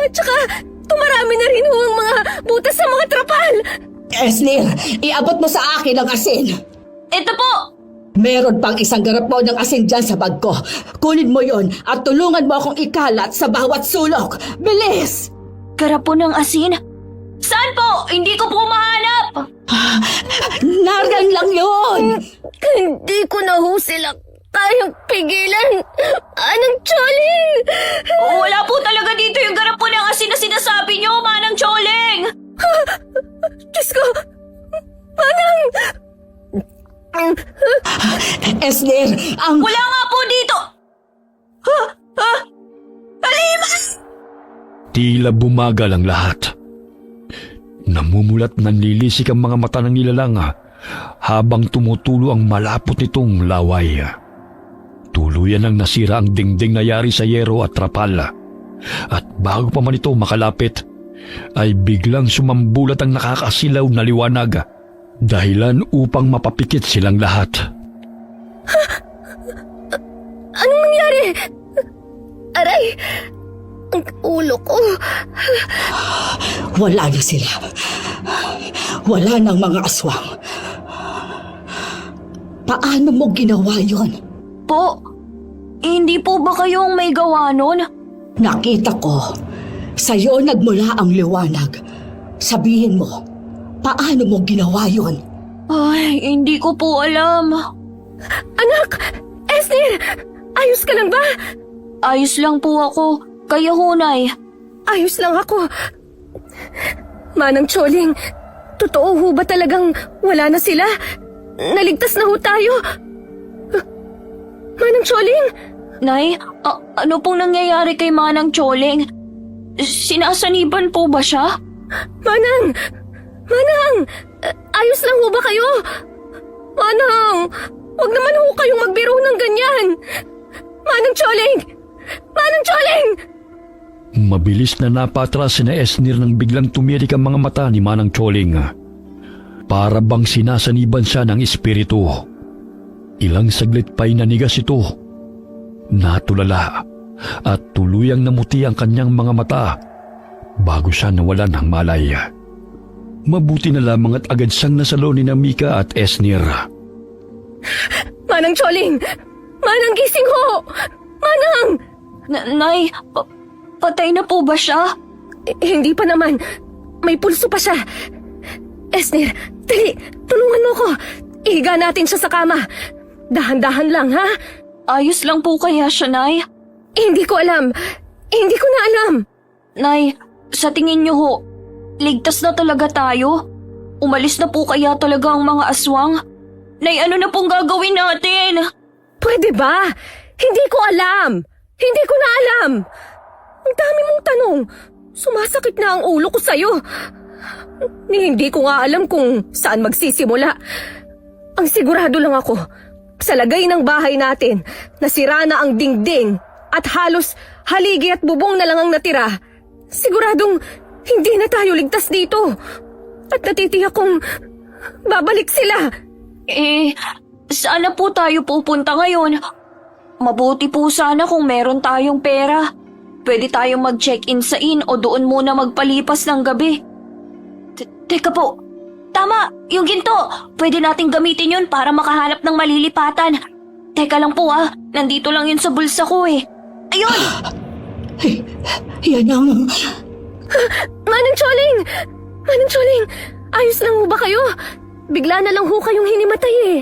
At saka, tumarami na rin ho ang mga butas sa mga trapal. Esnir, iabot mo sa akin ang asin. Ito po! Meron pang isang garapon ng asin dyan sa bag ko. Kunin mo yon at tulungan mo akong ikalat sa bawat sulok. Bilis! Garapon ng asin? Saan po? Hindi ko po mahanap! Naryan lang yon! Hindi ko na ho sila kayang pigilan. Manang Choling! Wala po talaga dito yung garapon ng asin na sinasabi niyo, Manang Choling! Diyos ko! Manang! Esnir, ang... Wala nga po dito! Halima! Tila bumagal ang lahat. Namumulat nanlilisik ang mga mata ng nilalang habang tumutulo ang malapot nitong laway. Tuluyan ang nasira ang dingding na yari sa yero at trapal. At bago pa man ito makalapit, ay biglang sumambulat ang nakakasilaw na liwanag, dahilan upang mapapikit silang lahat. Anong nangyari? Aray! Ang ulo ko. Wala na sila. Wala nang mga aswang. Paano mo ginawa yon? Po, hindi po ba kayong may gawa nun? Nakita ko. Sa'yo nagmula ang liwanag. Sabihin mo, paano mo ginawa yon? Ay, hindi ko po alam. Anak! Esnir! Ayos ka lang ba? Ayos lang po ako. Kaya hunay. Ayos lang ako. Manang Choling, totoo ho ba talagang wala na sila? Naligtas na ho tayo? Manang Choling? Nay, ano pong nangyayari kay Manang Choling? Sinasaniban po ba siya? Manang! Manang! Ayos lang ho ba kayo? Manang! Huwag naman ho kayong magbiro ng ganyan! Manang Choling! Manang Choling! Mabilis na napatras si na Esnir nang biglang tumirik ang mga mata ni Manang Choling. Para bang sinasaniban siya ng espiritu. Ilang saglit pa'y nanigas ito. Natulala at tuluyang namuti ang kanyang mga mata bago siya nawalan ng malay. Mabuti na lamang at agad siyang nasalo ni Mika at Esnir. Manang Choling! Manang gising ho! Manang! Nay, patay na po ba siya? Hindi pa naman. May pulso pa siya. Esnir, dali, tulungan mo ko. Ihiga natin siya sa kama. Dahan-dahan lang, ha? Ayos lang po kaya siya, Nay? Hindi ko alam. Hindi ko na alam. Nay, sa tingin niyo ho, ligtas na talaga tayo? Umalis na po kaya talaga ang mga aswang? Nay, ano na pong gagawin natin? Pwede ba? Hindi ko alam. Hindi ko na alam. Ang dami mong tanong. Sumasakit na ang ulo ko sa'yo. Hindi ko nga alam kung saan magsisimula. Ang sigurado lang ako, sa lagay ng bahay natin, nasira na ang dingding at halos haligi at bubong na lang ang natira. Siguradong hindi na tayo ligtas dito. At natitiyak kong babalik sila. Saan na po tayo pupunta ngayon? Mabuti po sana kung meron tayong pera. Pwede tayong mag-check-in sa inn o doon muna magpalipas ng gabi. Teka po, tama, yung ginto. Pwede nating gamitin yun para makahanap ng malilipatan. Teka lang po nandito lang yun sa bulsa ko eh. Ayun! Yan ang... Manang Choling! Manang Choling, ayos lang ho ba kayo? Bigla na lang ho kayong hinimatay eh.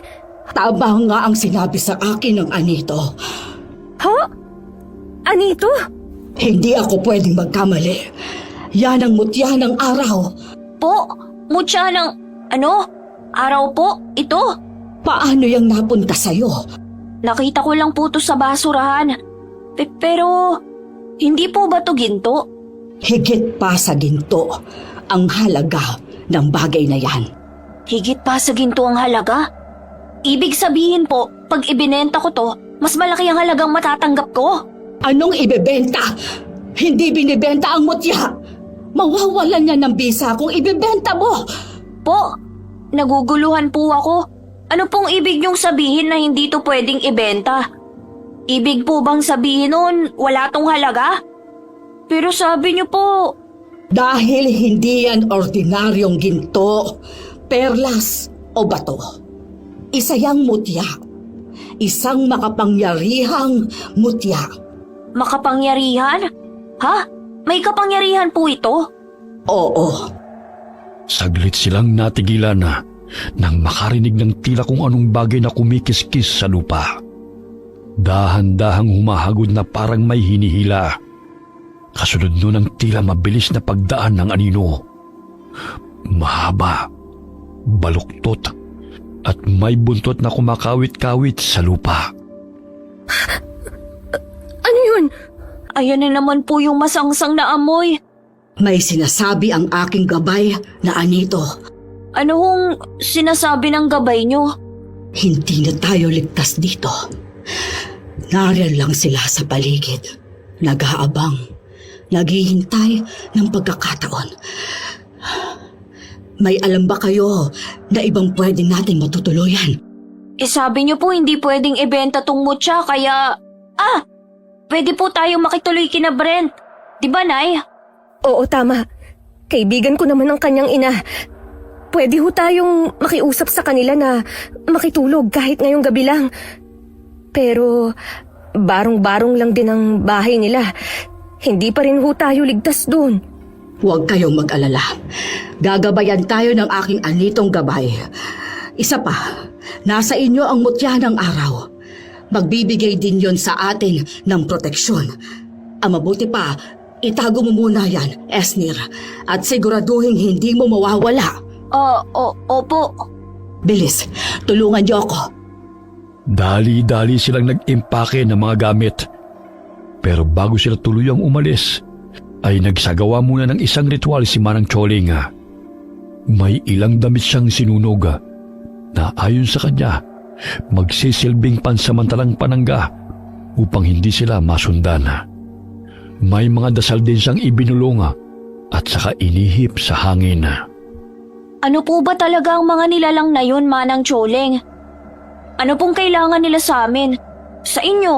Tama nga ang sinabi sa akin ng anito. Ho? Anito? Hindi ako pwedeng magkamali. Yan ang mutya ng araw. Po, mutya ng... Araw po? Ito? Paano yung napunta sa'yo? Nakita ko lang po to sa basurahan. Pero, hindi po ba to ginto? Higit pa sa ginto ang halaga ng bagay na yan. Higit pa sa ginto ang halaga? Ibig sabihin po, pag ibinenta ko to, mas malaki ang halagang matatanggap ko. Anong ibebenta? Hindi binibenta ang mutya. Mawawalan niya ng bisa kung ibebenta mo. Po, naguguluhan po ako. Ano pong ibig niyong sabihin na hindi to pwedeng ibenta? Ibig po bang sabihin nun, wala tong halaga? Pero sabi niyo po, Dahil hindi yan ordinaryong ginto, perlas o bato. Isa yang mutya. Isang makapangyarihang mutya. makapangyarihan? Ha? May kapangyarihan po ito? Oo. Saglit silang natigilan nang makarinig ng tila kung anong bagay na kumikiskis sa lupa. Dahan-dahang humahagod na parang may hinihila. Kasunod nun ang tila mabilis na pagdaan ng anino. Mahaba, baluktot, at may buntot na kumakawit-kawit sa lupa. Ano yun? Ayan na naman po yung masangsang na amoy. May sinasabi ang aking gabay na anito. Ano hong sinasabi ng gabay niyo? Hindi na tayo ligtas dito. Nariyan lang sila sa paligid. Nag-aabang. Naghihintay ng pagkakataon. May alam ba kayo na ibang pwedeng nating matutuluyan? Sabi niyo po hindi pwedeng ibenta tong mutya kaya... pwede po tayong makituloy kina Brent. Di ba, Nay? Oo, tama. Kaibigan ko naman ang kanyang ina. Pwede ho tayong makiusap sa kanila na makitulog kahit ngayong gabi lang. Pero barong-barong lang din ang bahay nila. Hindi pa rin ho tayo ligtas doon. Huwag kayong mag-alala. Gagabayan tayo ng aking anitong gabay. Isa pa, nasa inyo ang mutya ng araw. Magbibigay din yon sa atin ng proteksyon. Ang mabuti pa, itago mo muna yan, Esnir, at siguraduhin hindi mo mawawala. Opo. Bilis, tulungan niyo ako. Dali-dali silang nag-impake ng mga gamit. Pero bago sila tuluyang umalis, ay nagsagawa muna ng isang ritual si Manang Choling. May ilang damit siyang sinunog na ayon sa kanya, magsisilbing pansamantalang panangga upang hindi sila masundan. May mga dasal din siyang ibinulong at saka inihip sa hangin. Ano po ba talaga ang mga nilalang na yun, Manang Choling? Ano pong kailangan nila sa amin? Sa inyo?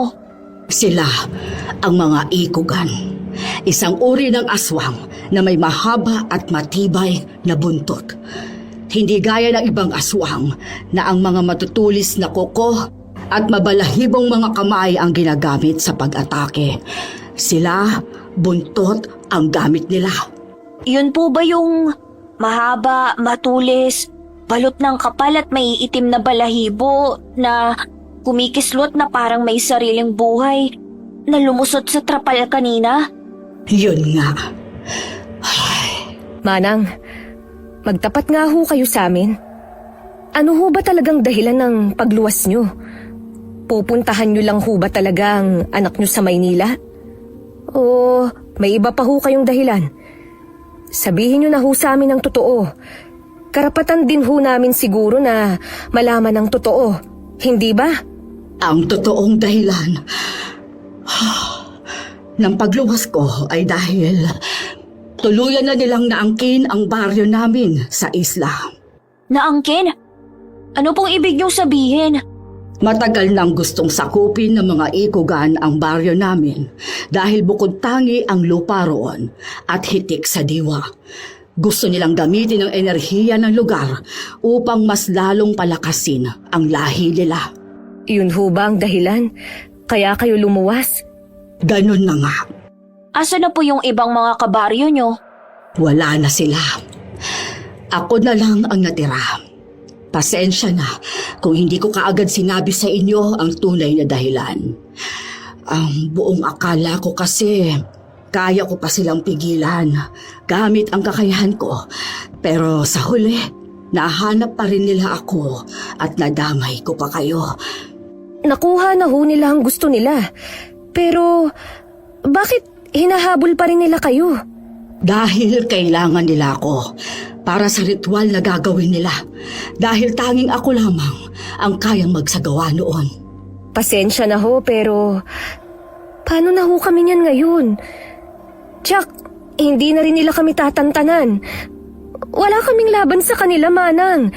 Sila ang mga ikugan. Isang uri ng aswang na may mahaba at matibay na buntot. Hindi gaya ng ibang aswang na ang mga matutulis na kuko at mabalahibong mga kamay ang ginagamit sa pag-atake. Sila, buntot ang gamit nila. Yun po ba yung mahaba, matulis, balot ng kapal at may itim na balahibo na kumikislot na parang may sariling buhay na lumusot sa trapal kanina? Yun nga. Manang, magtapat nga ho kayo sa amin. Ano ho ba talagang dahilan ng pagluwas nyo? Pupuntahan nyo lang ho ba talaga ang anak nyo sa Maynila? O may iba pa ho kayong dahilan? Sabihin nyo na ho sa amin ang totoo. Karapatan din ho namin siguro na malaman ang totoo. Hindi ba? Ang totoong dahilan ng pagluwas ko ay dahil tuluyan na nilang naangkin ang baryo namin sa isla. Naangkin? Ano pong ibig niyong sabihin? Matagal nang gustong sakupin ng mga ikugan ang baryo namin dahil bukod tangi ang lupa roon at hitik sa diwa. Gusto nilang gamitin ang enerhiya ng lugar upang mas lalong palakasin ang lahi nila. Yun ho ba ang dahilan? Kaya kayo lumuwas? Ganun na nga. Asa na po yung ibang mga kabaryo niyo? Wala na sila. Ako na lang ang natira. Pasensya na kung hindi ko kaagad sinabi sa inyo ang tunay na dahilan. Ang buong akala ko kasi kaya ko pa silang pigilan gamit ang kakayahan ko. Pero sa huli, nahanap pa rin nila ako at nadamay ko pa kayo. Nakuha na ho nila ang gusto nila. Pero bakit hinahabol pa rin nila kayo? Dahil kailangan nila ako para sa ritual na gagawin nila dahil tanging ako lamang ang kayang magsagawa noon. Pasensya na ho, pero paano na ho kami niyan ngayon? Tsak, hindi na rin nila kami tatantanan. Wala kaming laban sa kanila, Manang.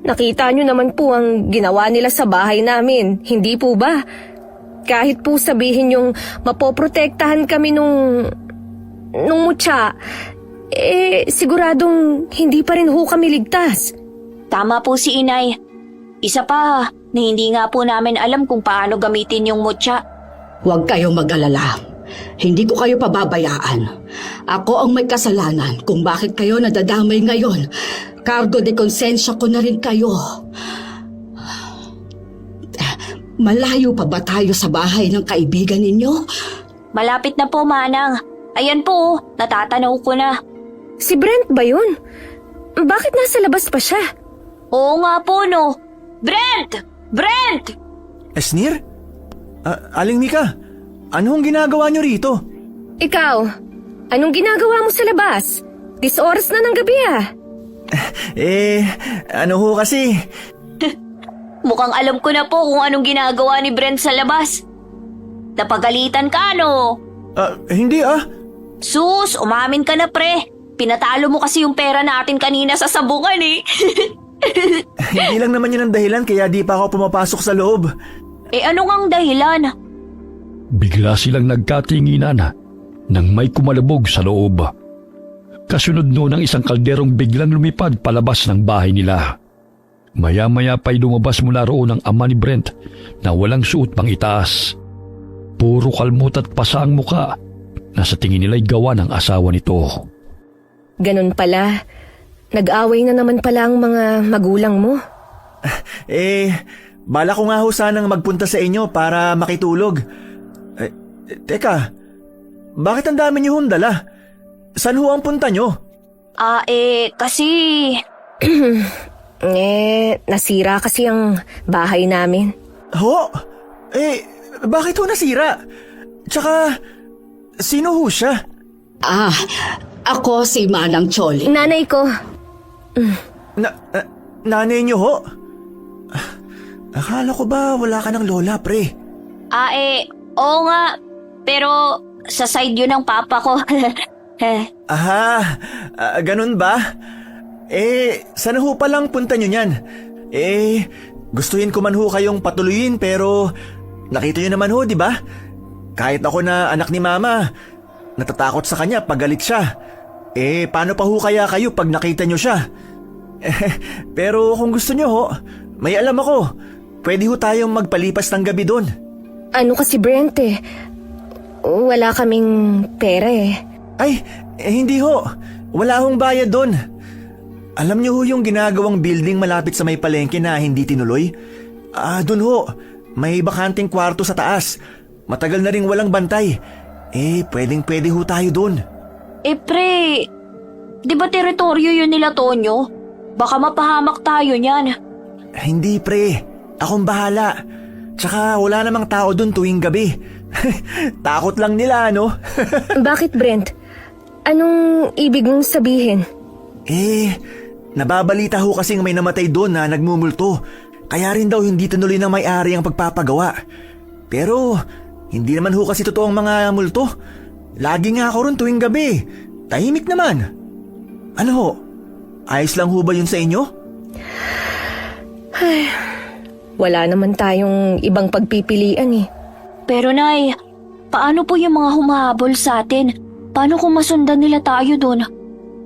Nakita nyo naman po ang ginawa nila sa bahay namin, hindi po ba? Kahit po sabihin yung mapoprotektahan kami nung mutya, siguradong hindi pa rin ho kami ligtas. Tama po si Inay. Isa pa, na hindi nga po namin alam kung paano gamitin yung mutya. Huwag kayong mag-alala. Hindi ko kayo pababayaan. Ako ang may kasalanan kung bakit kayo nadadamay ngayon. Cargo de konsensya ko na rin kayo. Malayo pa ba tayo sa bahay ng kaibigan ninyo? Malapit na po, Manang. Ayan po, natatanaw ko na. Si Brent ba yun? Bakit nasa labas pa siya? Oo nga po, no. Brent! Brent! Esnir? Aling Mika, anong ginagawa nyo rito? Ikaw, anong ginagawa mo sa labas? 10 oras na ng gabi ah. Ano ho kasi? Mukhang alam ko na po kung anong ginagawa ni Brent sa labas. Napagalitan ka, no? Hindi Sus, umamin ka na, pre. Pinatalo mo kasi yung pera natin kanina sa sabungan, eh. Hindi lang naman yun ang dahilan kaya di pa ako pumapasok sa loob. Ano ngang dahilan? Bigla silang nagkatinginan nang may kumalabog sa loob. Kasunod noon ang isang kalderong biglang lumipad palabas ng bahay nila. Maya-maya pa'y lumabas mula roon ang ama ni Brent na walang suot pang itaas. Puro kalmot at pasa ang muka na sa tingin nila'y gawa ng asawa nito. Ganun pala. Nag-away na naman pala ang mga magulang mo. Bala ko nga ho sanang magpunta sa inyo para makitulog. Teka, bakit ang dami niyo dala? Saan ho ang punta nyo? Kasi... Nasira kasi ang bahay namin. Ho? Bakit ho nasira? Tsaka, sino ho siya? Ako si Manang Choli. Nanay ko. Nanay niyo ho? Akala ko ba wala ka ng lola, pre? Oo nga. Pero sa side yun ng papa ko. Ganun ba? Sana ho palang punta nyo niyan? Gustuhin ko man ho kayong patuloyin pero nakita nyo naman ho, di ba? Kahit ako na anak ni mama, natatakot sa kanya pag galit siya. Paano pa ho kaya kayo pag nakita nyo siya? Pero kung gusto nyo ho, may alam ako. Pwede ho tayong magpalipas ng gabi doon. Ano kasi Brent wala kaming pera Hindi ho. Wala hong bayad doon. Alam niyo ho yung ginagawang building malapit sa may palengke na hindi tinuloy? Doon ho. May bakanting kwarto sa taas. Matagal na ring walang bantay. Pwedeng-pwede ho tayo doon. Pre, di ba teritoryo yun nila Tonyo? Baka mapahamak tayo niyan. Hindi pre, akong bahala. Tsaka wala namang tao doon tuwing gabi. Takot lang nila, no? Bakit Brent? Anong ibig mong sabihin? Nababalita ho kasing may namatay doon na nagmumulto. Kaya rin daw hindi tinuloy ng may-ari ang pagpapagawa. Pero hindi naman ho kasi totoo ang mga multo. Lagi nga ako ron tuwing gabi. Tahimik naman. Ano ho? Ayos lang ho ba yun sa inyo? Wala naman tayong ibang pagpipilian Pero Nay, paano po yung mga humahabol sa atin? Paano kung masundan nila tayo doon?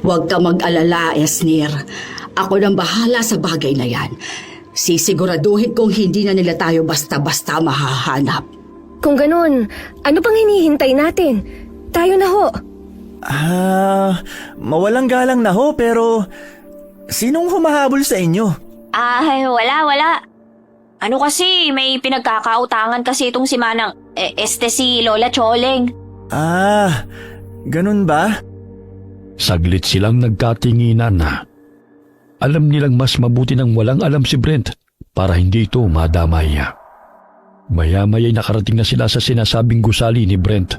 Huwag ka mag-alala, Esnir. Ako nang bahala sa bagay na yan. Sisiguraduhin kong hindi na nila tayo basta-basta mahahanap. Kung ganun, ano pang hinihintay natin? Tayo na ho. Mawalang galang na ho pero sinong humahabol sa inyo? Wala. Ano kasi, may pinagkakautangan kasi itong si Manang, si Lola Choleng. Ganun ba? Saglit silang nagkatinginan na. Alam nilang mas mabuti nang walang alam si Brent para hindi ito madamay. Maya-maya'y nakarating na sila sa sinasabing gusali ni Brent.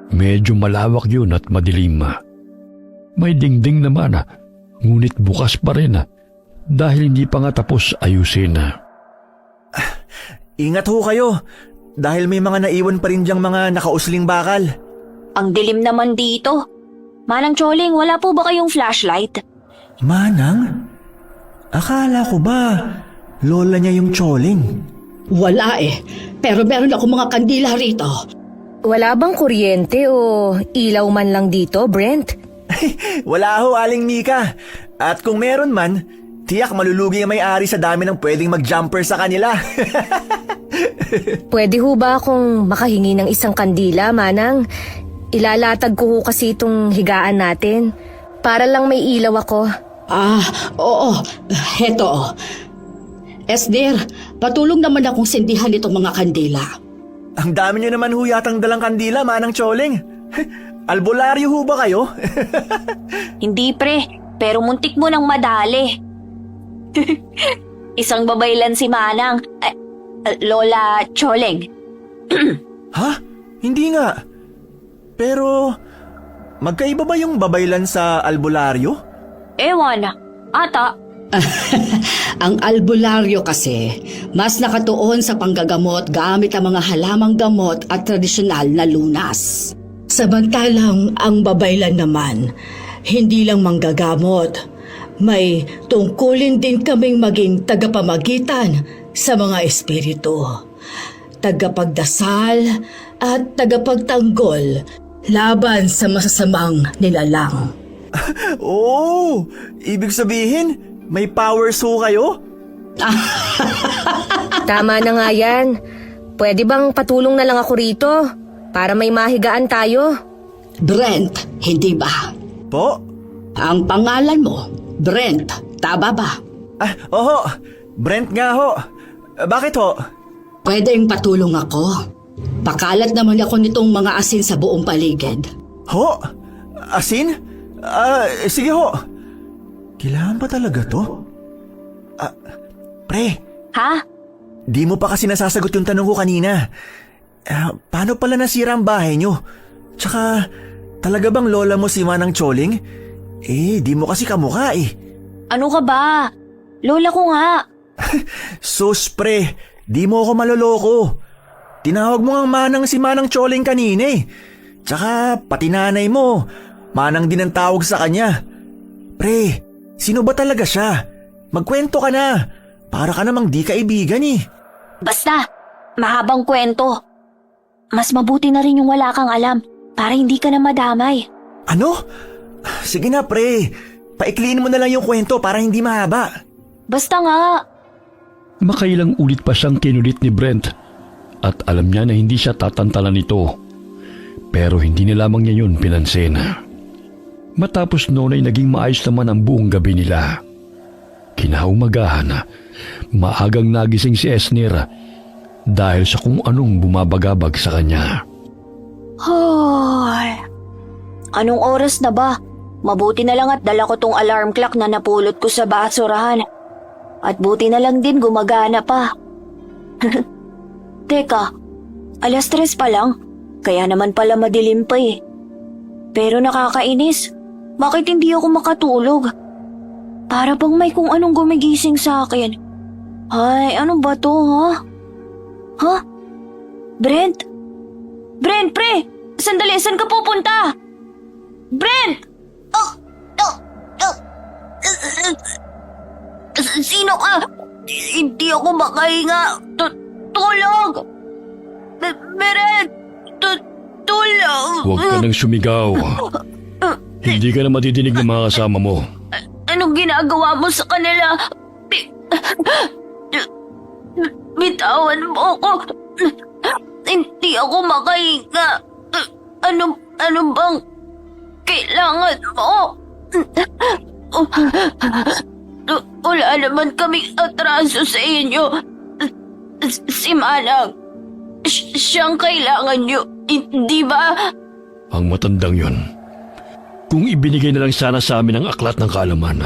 Medyo malawak yun at madilim. May dingding naman Ngunit bukas pa rin dahil hindi pa nga tapos ayusin. Ingat ho kayo, dahil may mga naiwan pa rin diyang mga nakausling bakal. Ang dilim naman dito. Manang Choling, wala po ba kayong flashlight? Manang? Akala ko ba lola niya yung Choling? Wala pero meron ako mga kandila rito. Wala bang kuryente o ilaw man lang dito, Brent? Wala ho, Aling Mika. At kung meron man, tiyak malulugi ang may-ari sa dami ng pwedeng mag-jumper sa kanila. Pwede ho ba akong makahingi ng isang kandila, Manang? Ilalatag ko ho kasi itong higaan natin. Para lang may ilaw ako. Oo. Heto. Esder, patulong naman akong sindihan itong mga kandila. Ang dami niyo naman ho yatang dalang kandila, Manang Choling. Albularyo ho ba kayo? Hindi pre, pero muntik mo nang madali. Isang babaylan si Manang. Lola Choling. Ha? Hindi nga. Pero, magkaiba ba yung babaylan sa albularyo? Ewan, ata. Ang albularyo kasi, mas nakatuon sa panggagamot gamit ang mga halamang gamot at tradisyonal na lunas. Samantalang ang babaylan naman, hindi lang manggagamot. May tungkulin din kaming maging tagapamagitan sa mga espiritu. Tagapagdasal at tagapagtanggol laban sa masasamang nilalang. Oh, ibig sabihin, may powers ho kayo? Tama na nga yan. Pwede bang patulong na lang ako rito? Para may mahigaan tayo? Brent, hindi ba? Po? Ang pangalan mo, Brent, tama ba? Oho, Brent nga ho. Bakit ho? Pwedeng patulong ako. Pakalat naman ako nitong mga asin sa buong paligid. Ho? Asin? Sige ho. Kailangan ba talaga to? Pre, Ha? di mo pa kasi nasasagot yung tanong ko kanina. Paano pala nasira ang bahay nyo? Tsaka, talaga bang lola mo si Manang Choling? Di mo kasi kamukha eh. Ano ka ba? Lola ko nga. Sus pre, di mo ako maloloko. Tinawag mo ang Manang si Manang Choling kanina eh. Tsaka, pati nanay mo, Manang din ang tawag sa kanya. Pre, sino ba talaga siya? Magkwento ka na. Para ka namang di kaibigan eh. Basta, mahabang kwento. Mas mabuti na rin yung wala kang alam para hindi ka na madamay. Ano? Sige na pre, paikliin mo na lang yung kwento para hindi mahaba. Basta nga. Makailang ulit pa siyang kinulit ni Brent at alam niya na hindi siya tatantalan nito. Pero hindi na lamang niya yun pinansin. Matapos noon ay naging maayos naman ang buong gabi nila. Kinaumagahan, maagang nagising si Esner dahil sa kung anong bumabagabag sa kanya. Hoy. Anong oras na ba? Mabuti na lang at dala ko tong alarm clock na napulot ko sa basurahan. At buti na lang din gumagana pa. Teka, 3:00 pa lang. Kaya naman pala madilim pa eh. Pero nakakainis. Bakit hindi ako makatulog? Para bang may kung anong gumigising sa akin. Ay, ano ba to, ha? Ha? Brent? Brent, pre! Sandali, saan ka pupunta? Brent! Sino ka? Hindi ako makahinga. Tulog! Brent! Tulog! Huwag ka nang sumigaw. Hindi ka na matidinig ng mga kasama mo. Anong ginagawa mo sa kanila? Bitawan mo ako. Hindi ako makahinga. Ano bang kailangan mo? Wala naman kaming atraso sa inyo. Si Manang, siyang kailangan nyo, hindi ba? Ang matandang yun. Kung ibinigay na lang sana sa amin ang aklat ng kaalaman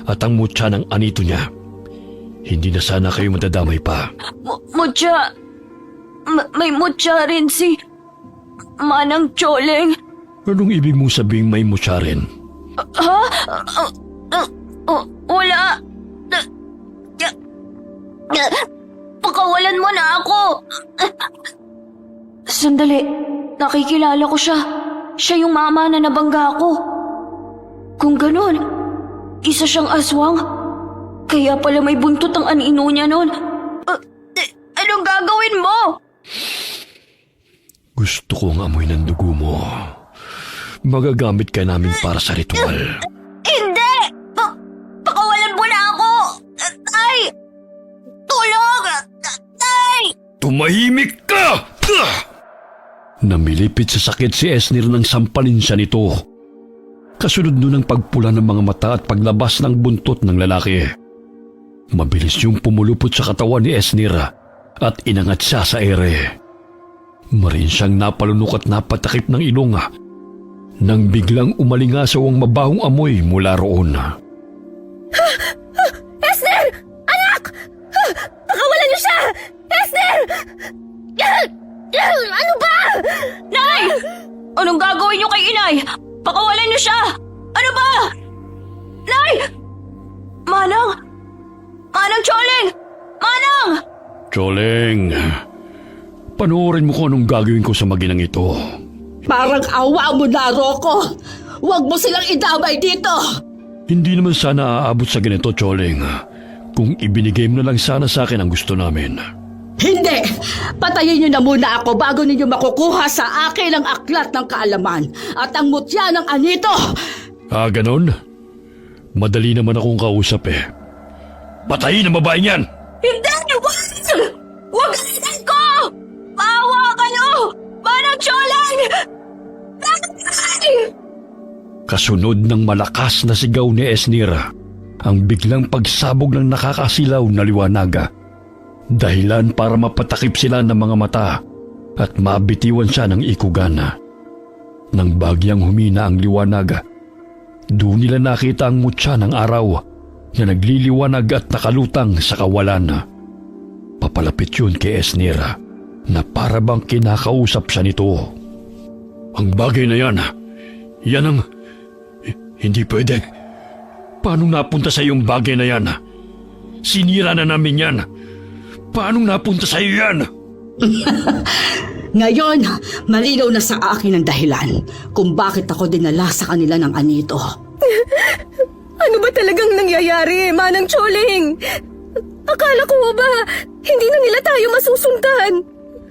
at ang mutya ng anito niya, hindi na sana kayo madadamay pa. Mutya? May mutya rin si Manang Choling. Anong ibig mong sabing may mutya rin? Ha? Wala. Pakawalan mo na ako. Sandali. Nakikilala ko siya. Siya yung mama na nabangga ko. Kung ganun, isa siyang aswang. Kaya pala may buntot ang anino niya nun. Anong gagawin mo? Gusto kong amoy ng dugo mo. Magagamit ka namin para sa ritual. Hindi! Pakawalan mo na ako! Ay! Tulong! Ay! Tumahimik ka! Namilipit sa sakit si Esnir nang sampalin siya nito. Kasunod nun ang pagpula ng mga mata at paglabas ng buntot ng lalaki. Mabilis yung pumulupot sa katawan ni Esnir at inangat siya sa ere. Marin siyang napalunok at napatakip ng ilong nang biglang umalingasaw ang mabahong amoy mula roon. Esner! Anak! Pakawalan niyo siya! Esner! Ano ba? Nay! Anong gagawin niyo kay inay? Pakawalan niyo siya! Ano ba? Nay! Manang! Manang Choling! Manang! Choling, panoorin mo kung anong gagawin ko sa maginang ito. Parang awa mo na, Rocco. Huwag mo silang idamay dito. Hindi naman sana aabot sa ganito, Choling. Kung ibinigay mo na lang sana sa akin ang gusto namin. Hindi! Patayin niyo na muna ako bago ninyo makukuha sa akin ang aklat ng kaalaman at ang mutya ng anito! Ganon? Madali naman akong kausap eh. Patayin ang babaeng yan! Hindi! Huwag kasin ko! Maawa kayo! Manang Choling! Kasunod ng malakas na sigaw ni Esnir, ang biglang pagsabog ng nakakasilaw na liwanaga. Dahilan para mapatakip sila ng mga mata at mabitiwan siya ng ikugan. Nang bagyang humina ang liwanaga, doon nila nakita ang mutya ng araw na nagliliwanag at nakalutang sa kawalan. Papalapit yun kay Esnir na para bang kinakausap siya nito. Ang bagay na yan ang... Hindi pwede. Paano napunta sa iyong bagay na yan? Sinira na namin yan. Paano napunta sa iyo yan? Ngayon, malinaw na sa akin ang dahilan kung bakit ako dinala sa kanila ng anito. Ano ba talagang nangyayari, Manang Choling? Akala ko ba, hindi na nila tayo masusundan?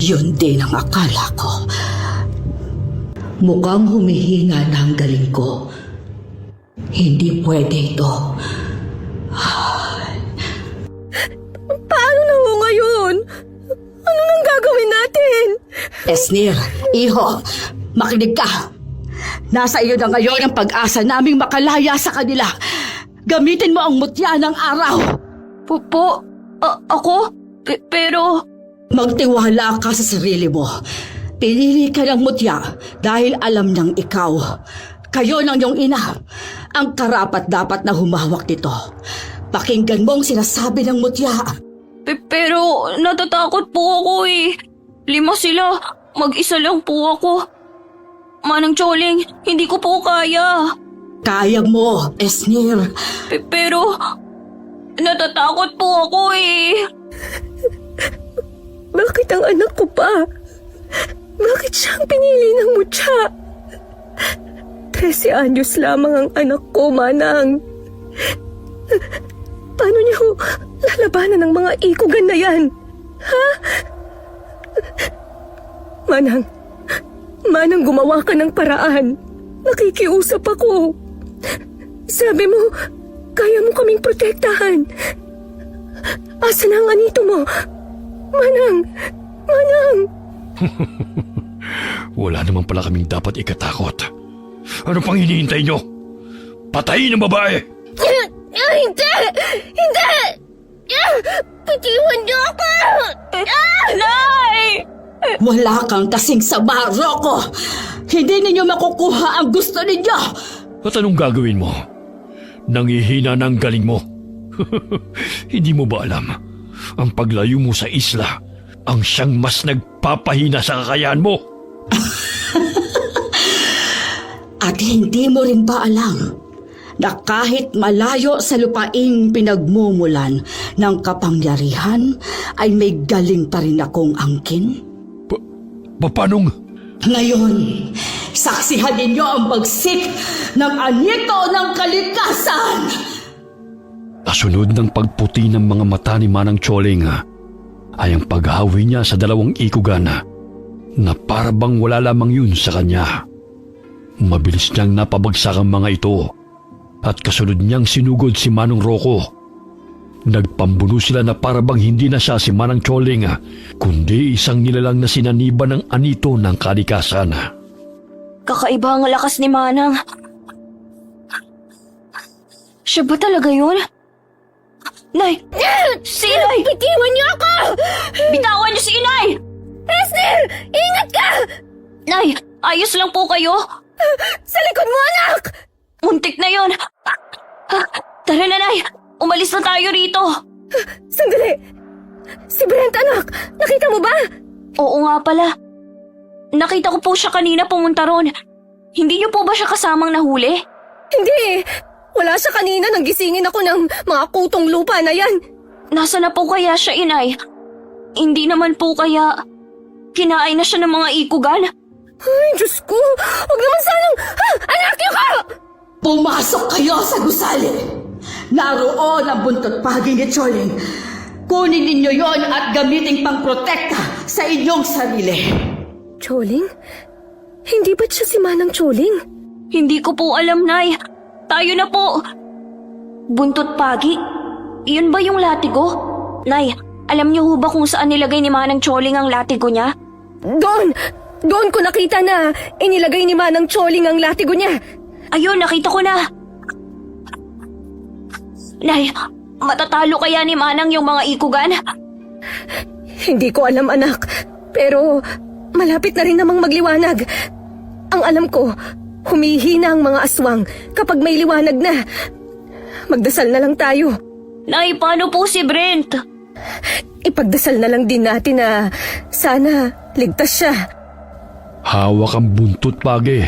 Yun din ang akala ko. Mukhang humihina na ang galing ko. Hindi pwede ito. Paano na ho ngayon? Ano nang gagawin natin? Esnir, iho, makinig ka. Nasa iyo na ngayon ang pag-asa naming makalaya sa kanila. Gamitin mo ang mutya ng araw. Ako? Pero... Magtiwala ka sa sarili mo. Pinili ka ng mutya dahil alam niyang ikaw. Kayo ng iyong ina ang karapat-dapat na humawak nito. Pakinggan mo ang sinasabi ng mutya. Pero natatakot po ako eh. 5 sila. Mag-isa lang po ako. Manang Choling, hindi ko po kaya. Kaya mo, Esnir. Pero natatakot po ako eh. Bakit ang anak ko pa? Bakit siyang pinili ng mutya? 13 anyos lamang ang anak ko, Manang. Paano niyo lalabanan ng mga ikugan na yan? Ha? Manang, gumawa ka ng paraan. Nakikiusap ako. Sabi mo, kaya mo kaming protektahan. Asa na ang anito mo? Manang! Wala naman pala kaming dapat ikatakot. Ano pang hinihintay nyo? Patayin ang babae! Hindi! Pitiwan niyo ako! Nay! Wala kang kasing sama, Rocco. Hindi ninyo makukuha ang gusto ninyo. At anong gagawin mo? Nangihina ng galing mo. Hindi mo ba alam? Ang paglayo mo sa isla ang siyang mas nagpapahina sa kakayahan mo. At hindi mo rin ba alam na kahit malayo sa lupaing pinagmumulan ng kapangyarihan ay may galing pa rin akong angkin? Paanong? Ngayon, saksihan ninyo ang bagsik ng anito ng kalikasan! Kasunod ng pagputi ng mga mata ni Manang Choling ay ang paghawi niya sa 2 ikugan na para bang wala lamang yun sa kanya. Mabilis niyang napabagsak ang mga ito at kasunod niyang sinugod si Manong Rocco. Nagpambuno sila na para bang hindi na siya si Manang Choling kundi isang nilalang na sinaniba ng anito ng kalikasan. Kakaiba ang lakas ni Manang. Siya ba talaga yun? Nay! Si Inay! Bitiwan niyo ako! Bitawan niyo si Inay! Esner! Ingat ka! Nay! Ayos lang po kayo? Sa likod mo, anak! Muntik na yun! Tara na, Nay! Umalis na tayo rito! Sandali! Si Brent, anak! Nakita mo ba? Oo nga pala. Nakita ko po siya kanina pumunta ron. Hindi niyo po ba siya kasamang nahuli? Hindi! Wala siya kanina nang gisingin ako ng mga kutong lupa na yan. Nasa na po kaya siya, Inay? Hindi naman po kaya kinain na siya ng mga ikugan? Ay, Diyos ko! Huwag naman sanang... Anak, ka! Pumasok kayo sa gusali! Naroon ang buntot pagi ni Choling. Kunin ninyo yon at gamitin pang protekta sa inyong sarili. Choling? Hindi ba't siya si Manang Choling? Hindi ko po alam, Nay. Tayo na po. Buntot pagi? Iyon ba yung latigo? Nay, alam niyo ho ba kung saan nilagay ni Manang Choling ang latigo niya? Doon! Doon ko nakita na inilagay ni Manang Choling ang latigo niya. Ayun, nakita ko na. Nay, matatalo kaya ni Manang yung mga ikugan? Hindi ko alam, anak. Pero malapit na rin namang magliwanag. Ang alam ko, humihina ang mga aswang kapag may liwanag na. Magdasal na lang tayo. Nay, paano po si Brent? Ipagdasal na lang din natin na sana ligtas siya. Hawak ang buntot pagi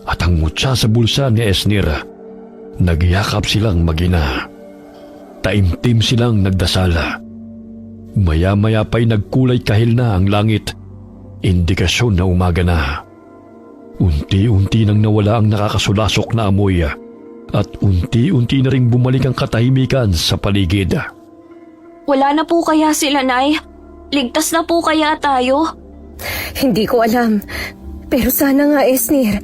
at ang mutya sa bulsa ni Esner. Nagyakap silang magina. Taimtim silang nagdasala. Maya-maya pa'y nagkulay kahil na ang langit. Indikasyon na umaga na. Unti-unti nang nawala ang nakakasulasok na amoy at unti-unti na ring bumalik ang katahimikan sa paligid. Wala na po kaya sila, Nay? Ligtas na po kaya tayo? Hindi ko alam. Pero sana nga, Esner.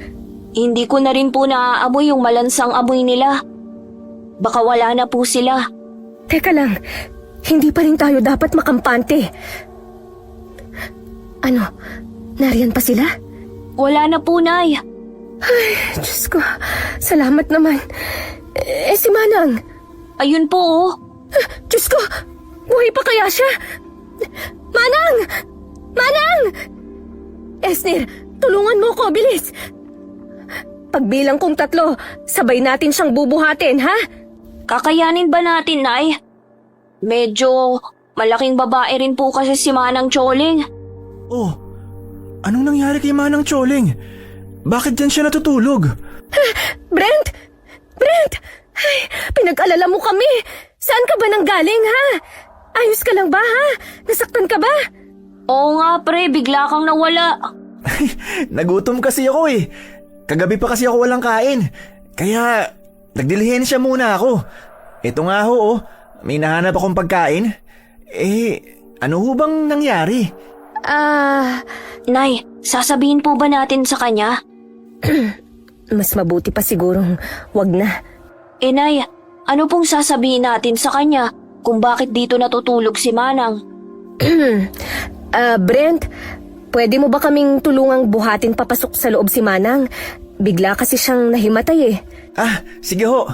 Hindi ko na rin po naaamoy yung malansang amoy nila. Baka wala na po sila. Teka lang, hindi pa rin tayo dapat makampante. Ano, nariyan pa sila? Wala na po, Nay. Ay, Diyos ko, salamat naman. Si Manang? Ayun po, oh. Diyos ko, buhay pa kaya siya? Manang! Manang! Esner, tulungan mo ko, bilis. Pagbilang kong 3, sabay natin siyang bubuhatin, ha? Kakayanin ba natin, Nay? Medyo malaking babae rin po kasi si Manang Choling. Oh, anong nangyari kay Manang Choling? Bakit dyan siya natutulog? Brent! Brent! Ay, pinag-alala mo kami. Saan ka ba nanggaling, ha? Ayos ka lang ba, ha? Nasaktan ka ba? Oo nga, pre. Bigla kang nawala. Nagutom kasi ako eh. Kagabi pa kasi ako walang kain. Kaya nagdilihensya muna ako. Ito nga ho, oh. May nahanap akong pagkain. Ano ho bang nangyari? Nay, sasabihin po ba natin sa kanya? Mas mabuti pa sigurong wag na. Nay, ano pong sasabihin natin sa kanya kung bakit dito natutulog si Manang? Brent, pwede mo ba kaming tulungang buhatin papasok sa loob si Manang? Bigla kasi siyang nahimatay eh. Sige ho.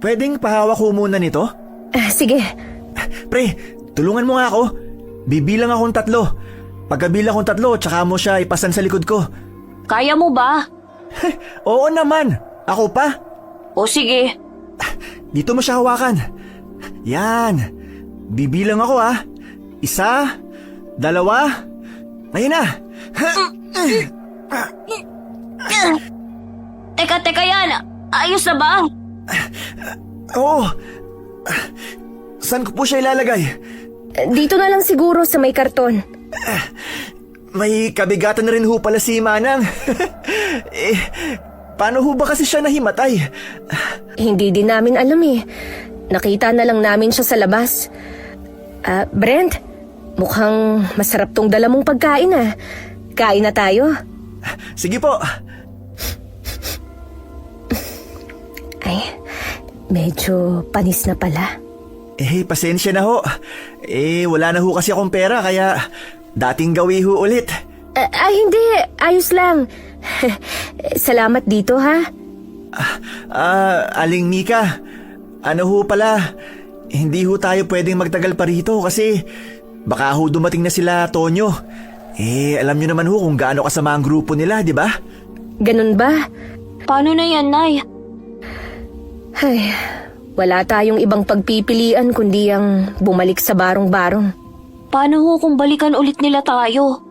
Pwedeng pahawak ho muna nito? Sige. Pre, tulungan mo nga ako. Bibilang akong 3. Pagkabilang kong 3, tsaka mo siya ipasan sa likod ko. Kaya mo ba? Oo naman. Ako pa. O sige. Dito mo siya hawakan. Yan. Bibilang ako 1, 2. Ngayon na. Teka yan. Ayos na ba? Oo. Saan ko po siya ilalagay? Dito na lang siguro sa may karton. May kabigatan na rin ho pala si Manang. Paano ho ba kasi siya nahimatay? Hindi din namin alam eh. Nakita na lang namin siya sa labas. Brent, mukhang masarap tong dala mong pagkain ah. Kain na tayo. Sige po. Ay, medyo panis na pala. Pasensya na ho. Wala na ho kasi akong pera kaya dating gawi ho ulit. Hindi. Ayos lang. Salamat dito ha. Aling Mika, ano ho pala, hindi ho tayo pwedeng magtagal pa rito kasi baka ho dumating na sila Tonyo. Alam nyo naman ho kung gaano kasama ang grupo nila, di ba? Ganun ba? Paano na yan, Nay? Ay, wala tayong ibang pagpipilian kundi ang bumalik sa barong-barong. Paano ho kung balikan ulit nila tayo?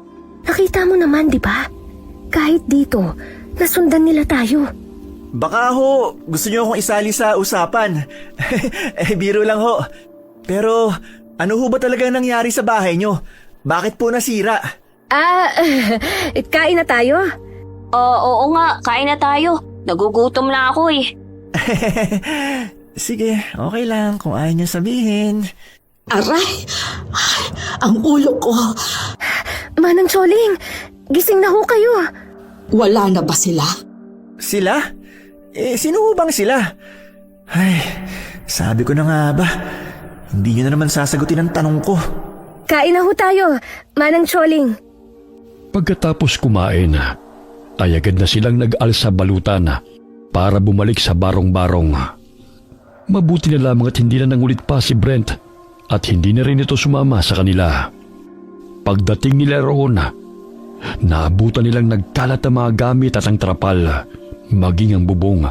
Nakita mo naman, di ba? Kahit dito, nasundan nila tayo. Baka ho, gusto nyo akong isali sa usapan. Biro lang ho. Pero ano ho ba talaga nangyari sa bahay nyo? Bakit po nasira? Kain na tayo? Oo nga, kain na tayo. Nagugutom na ako eh. Sige, okay lang kung ayaw nyo sabihin. Aray! Ay, ang ulo ko. Manang Choling, gising na ho kayo. Wala na ba sila? Sila? Sino ho bang sila? Ay, sabi ko na nga ba, hindi nyo na naman sasagutin ang tanong ko. Kain na ho tayo, Manang Choling. Pagkatapos kumain, ay agad na silang nag-alsa balutan para bumalik sa barong-barong. Mabuti na lamang at hindi na nangulit pa si Brent at hindi na rin ito sumama sa kanila. Pagdating nila roon, naabutan nilang nagkalat ang mga gamit at ang trapal, maging ang bubong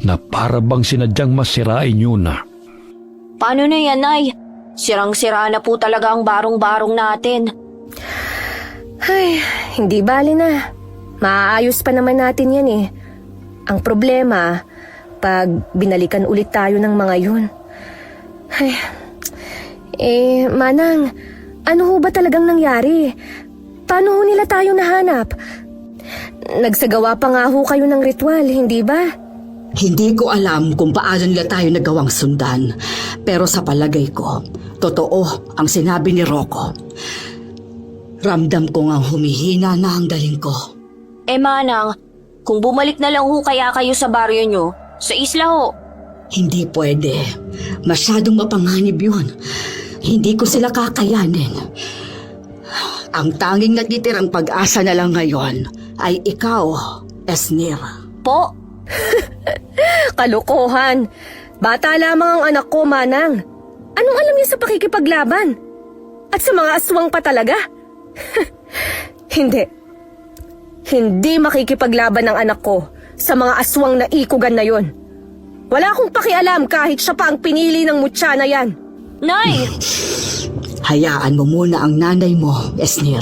na para bang sinadyang masirain yun. Paano na yan, Nay? Sirang-sira na po talaga ang barong-barong natin. Ay, hindi bali na. Maaayos pa naman natin yan eh. Ang problema, pag binalikan ulit tayo ng mga yun. Ay, Manang, ano ho ba talagang nangyari? Paano ho nila tayo nahanap? Nagsagawa pa nga ho kayo ng ritual, hindi ba? Hindi ko alam kung paano nila tayo nagawang sundan. Pero sa palagay ko, totoo ang sinabi ni Rocco. Ramdam ko nga humihina na ang galing ko. Manang, kung bumalik na lang ho kaya kayo sa baryo nyo, sa isla ho. Hindi pwede. Masyadong mapanganib yun. Hindi ko sila kakayanin. Ang tanging natitirang pag-asa na lang ngayon ay ikaw, Esnir. Po? Kalokohan. Bata lamang ang anak ko, Manang. Anong alam niya sa pakikipaglaban? At sa mga aswang pa talaga? Hindi. Hindi makikipaglaban ng anak ko sa mga aswang na ikugan na yon. Wala akong pakialam kahit siya pa ang pinili ng mutya na yan. Nay! Hayaan mo muna ang nanay mo, Esnir.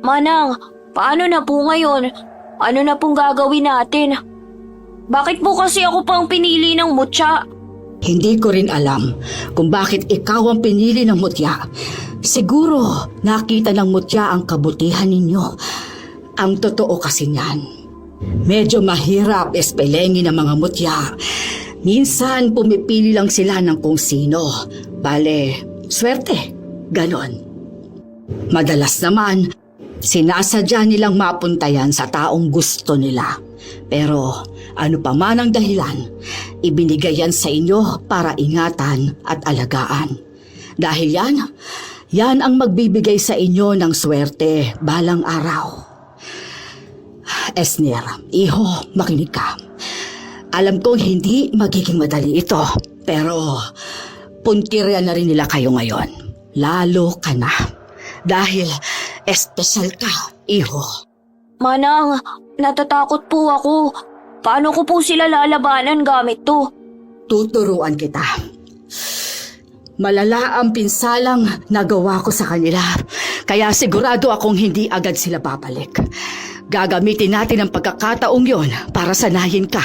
Manang, paano na po ngayon? Ano na pong gagawin natin? Bakit po kasi ako pang pinili ng mutya? Hindi ko rin alam kung bakit ikaw ang pinili ng mutya. Siguro nakita ng mutya ang kabutihan ninyo. Ang totoo kasi niyan, medyo mahirap espelengin ng mga mutya. Minsan pumipili lang sila ng kung sino. Bale, swerte. Ganon. Madalas naman, sinasadya nilang mapuntayan sa taong gusto nila. Pero ano pa man ang dahilan, ibinigay yan sa inyo para ingatan at alagaan. Dahil yan ang magbibigay sa inyo ng swerte balang araw. Esnir, iho, makinig ka. Alam kong hindi magiging madali ito, pero puntirya na rin nila kayo ngayon. Lalo ka na. Dahil espesyal ka, iho. Manang, natatakot po ako. Paano ko po sila lalabanan gamit to? Tuturuan kita. Malala ang pinsalang nagawa ko sa kanila. Kaya sigurado akong hindi agad sila babalik. Gagamitin natin ang pagkakataong yon para sanayin ka.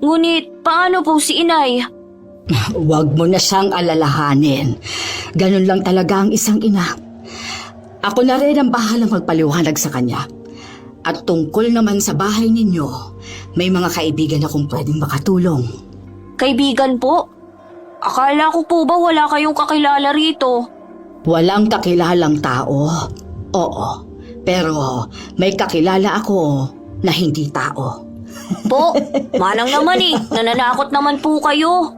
Ngunit paano po si inay? Huwag mo na siyang alalahanin. Ganun lang talaga ang isang ina. Ako na rin ang bahalang magpaliwanag sa kanya. At tungkol naman sa bahay ninyo, may mga kaibigan akong pwedeng makatulong. Kaibigan po? Akala ko po ba wala kayong kakilala rito? Walang kakilalang tao. Oo, pero may kakilala ako na hindi tao. Po, manang naman nananakot naman po kayo.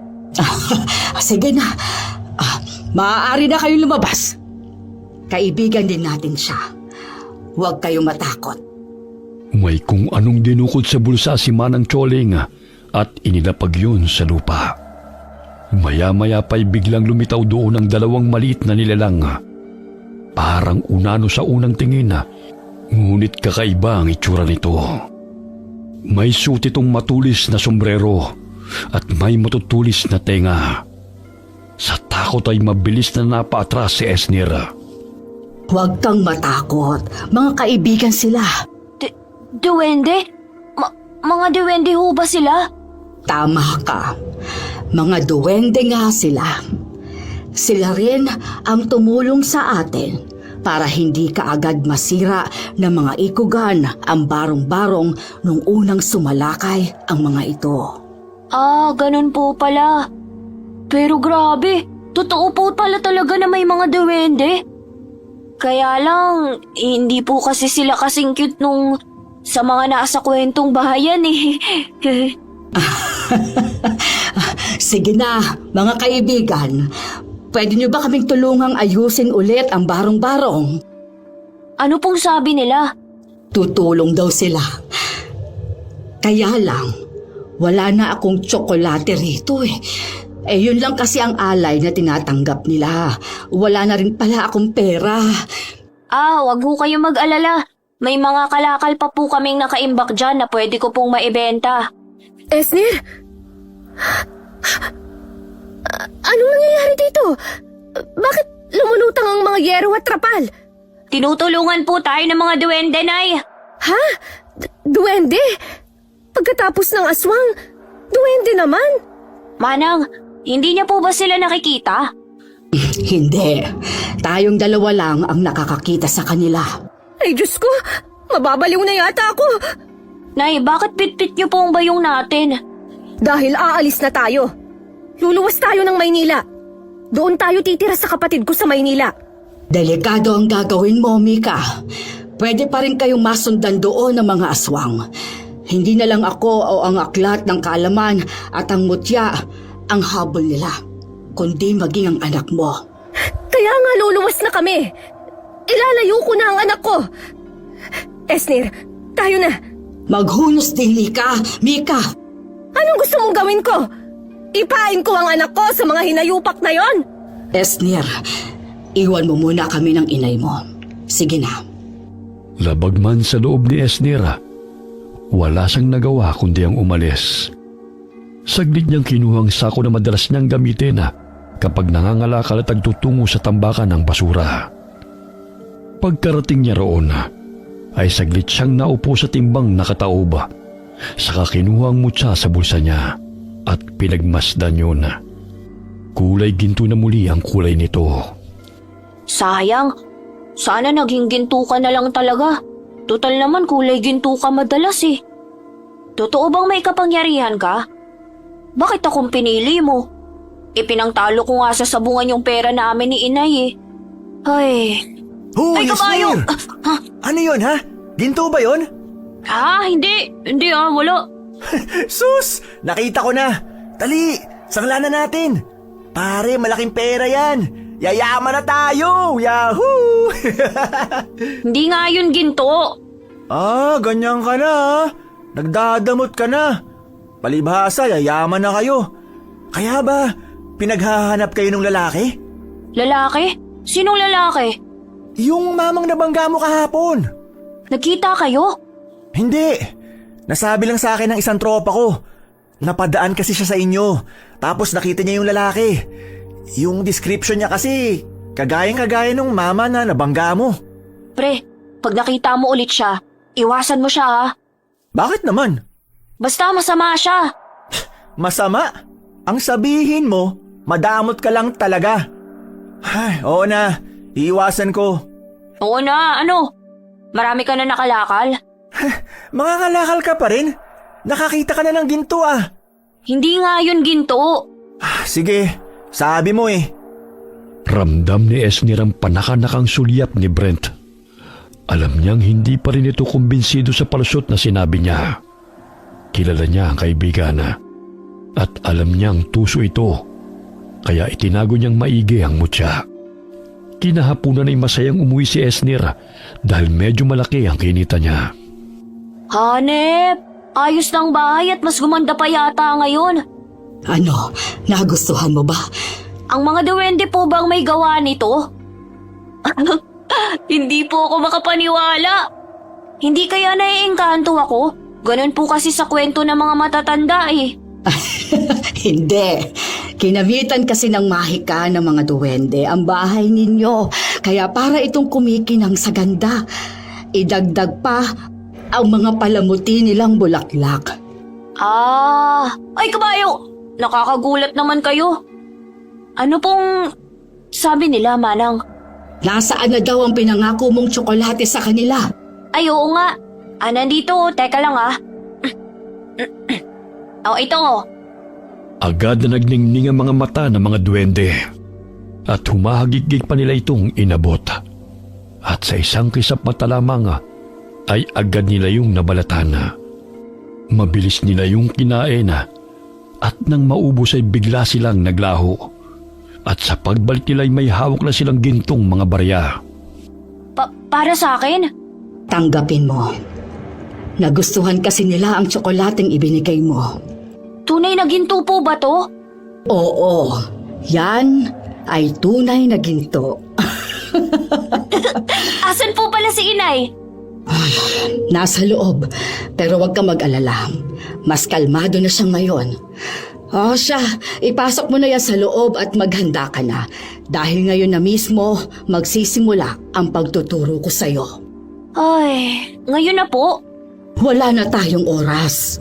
Sige na, maaari na kayong lumabas. Kaibigan din natin siya. Huwag kayong matakot. May kung anong dinukot sa bulsa si Manang Choling at inilapag yun sa lupa. Maya-maya pa'y biglang lumitaw doon ang dalawang maliit na nilalang. Parang unano sa unang tingin, ngunit kakaiba ang itsura nito. May suot itong matulis na sombrero at may matutulis na tenga. Sa takot ay mabilis na napaatras si Esnir. Huwag kang matakot. Mga kaibigan sila. Duwende? Mga duwende ho ba sila? Tama ka. Mga duwende nga sila. Sila rin ang tumulong sa atin para hindi kaagad masira ng mga ikugan ang barong-barong nung unang sumalakay ang mga ito. Ganun po pala. Pero grabe, totoo po pala talaga na may mga duwende. Kaya lang, hindi po kasi sila kasing cute nung sa mga nasa kwentong bahayan Sige na, mga kaibigan. Pwede niyo ba kaming tulungang ayusin ulit ang barong-barong? Ano pong sabi nila? Tutulong daw sila. Kaya lang, wala na akong tsokolate rito yun lang kasi ang alay na tinatanggap nila. Wala na rin pala akong pera. Wag ho kayo mag-alala. May mga kalakal pa po kaming nakaimbak dyan na pwede ko pong maibenta. Esnir? Anong nangyayari dito? Bakit lumulutang ang mga yero at trapal? Tinutulungan po tayo ng mga duwende, Nay. Ha? Duwende? Pagkatapos ng aswang, duwende naman? Manang, hindi niya po ba sila nakikita? Hindi. Tayong dalawa lang ang nakakakita sa kanila. Ay Diyos ko, mababaliw na yata ako. Nay, bakit pitpit niyo po ang bayong natin? Dahil aalis na tayo. Luluwas tayo ng Maynila. Doon tayo titira sa kapatid ko sa Maynila. Delikado ang gagawin mo, Mika. Pwede pa rin kayong masundan doon ng mga aswang. Hindi na lang ako o ang aklat ng kaalaman at ang mutya ang habol nila, kundi maging ang anak mo. Kaya nga luluwas na kami. Ilalayo ko na ang anak ko. Esnir, tayo na. Maghunos din, Mika. Anong gusto mong gawin ko? Ipain ko ang anak ko sa mga hinayupak na yon? Esnir, iwan mo muna kami ng inay mo. Sige na. Labag man sa loob ni Esnir, wala siyang nagawa kundi ang umalis. Saglit niyang kinuhang sako na madalas niyang gamitin kapag nangangalakal at nagtutungo sa tambakan ng basura. Pagkarating niya roon, ay saglit siyang naupo sa timbang nakataob. Saka kinuha ang mutya sa bulsa niya at pinagmasdan yun. Kulay ginto na muli ang kulay nito. Sayang, sana naging ginto ka na lang talaga. Total naman kulay ginto ka madalas Totoo bang may kapangyarihan ka? Bakit akong pinili mo? Ipinangtalo ko nga sa sabungan yung pera namin ni inay Ay. Hoy, Ay, kabayo! Esnir! Ano yun, ha? Ginto ba yun? Hindi. Hindi wala. Sus! Nakita ko na! Dali! Sangla na natin! Pare, malaking pera yan! Yayaman na tayo! Yahoo! Hindi nga yun ginto. Ganyan ka na ha? Nagdadamot ka na. Palibhasa, yayaman na kayo. Kaya ba, pinaghahanap kayo ng lalaki? Lalaki? Sinong lalaki? Yung mamang nabangga mo kahapon. Nagkita kayo? Hindi. Nasabi lang sa akin ng isang tropa ko. Napadaan kasi siya sa inyo. Tapos nakita niya yung lalaki. Yung description niya kasi, kagayang-kagaya nung mama na nabangga mo. Pre, pag nakita mo ulit siya, iwasan mo siya Bakit naman? Basta masama siya. Masama? Ang sabihin mo, madamot ka lang talaga. Ay, oo na. Iiwasan ko. Oo na, ano? Marami ka na nakalakal? Mga kalakal ka pa rin? Nakakita ka na ng ginto ah. Hindi nga yun ginto. Sige, sabi mo eh. Ramdam ni Esnir ang panakanakang sulyap ni Brent. Alam niyang hindi pa rin ito kumbinsido sa palusot na sinabi niya. Kilala niya ang kaibigan at alam niyang tuso ito, kaya itinago niyang maigi ang mutya. Kinahapunan ay masayang umuwi si Esnir dahil medyo malaki ang kinita niya. Hanep, ayos ng bahay at mas gumanda pa yata ngayon. Ano, nagustuhan mo ba? Ang mga duwende po bang may gawa nito? Hindi po ako makapaniwala. Hindi kaya naiengkanto ako? Ganun po kasi sa kwento ng mga matatanda eh. Hindi. Kinamitan kasi ng mahika ng mga duwende ang bahay ninyo. Kaya para itong kumikinang sa ganda, idagdag pa ang mga palamuti nilang bulaklak. Ay kabayo! Nakakagulat naman kayo. Ano pong sabi nila, Manang? Nasaan na daw ang pinangako mong tsokolate sa kanila? Ay, oo nga. Nandito. Teka lang ito. Agad na nagningning ang mga mata ng mga duwende at humahagigig pa nila itong inabot. At sa isang kisap mata lamang ay agad nila yung nabalatan. Mabilis nila yung kinain at nang maubos ay bigla silang naglaho. At sa pagbalik nila ay may hawak na silang gintong mga barya. Para sa akin? Tanggapin mo. Nagustuhan kasi nila ang tsokolating ibinigay mo. Tunay na ginto po ba to? Oo, yan ay tunay na ginto. Asan po pala si Inay? Nasa loob, pero huwag ka mag-alala. Mas kalmado na siya ngayon. Siya, ipasok mo na yan sa loob at maghanda ka na. Dahil ngayon na mismo, magsisimula ang pagtuturo ko sa'yo. Ay, ngayon na po? Wala na tayong oras.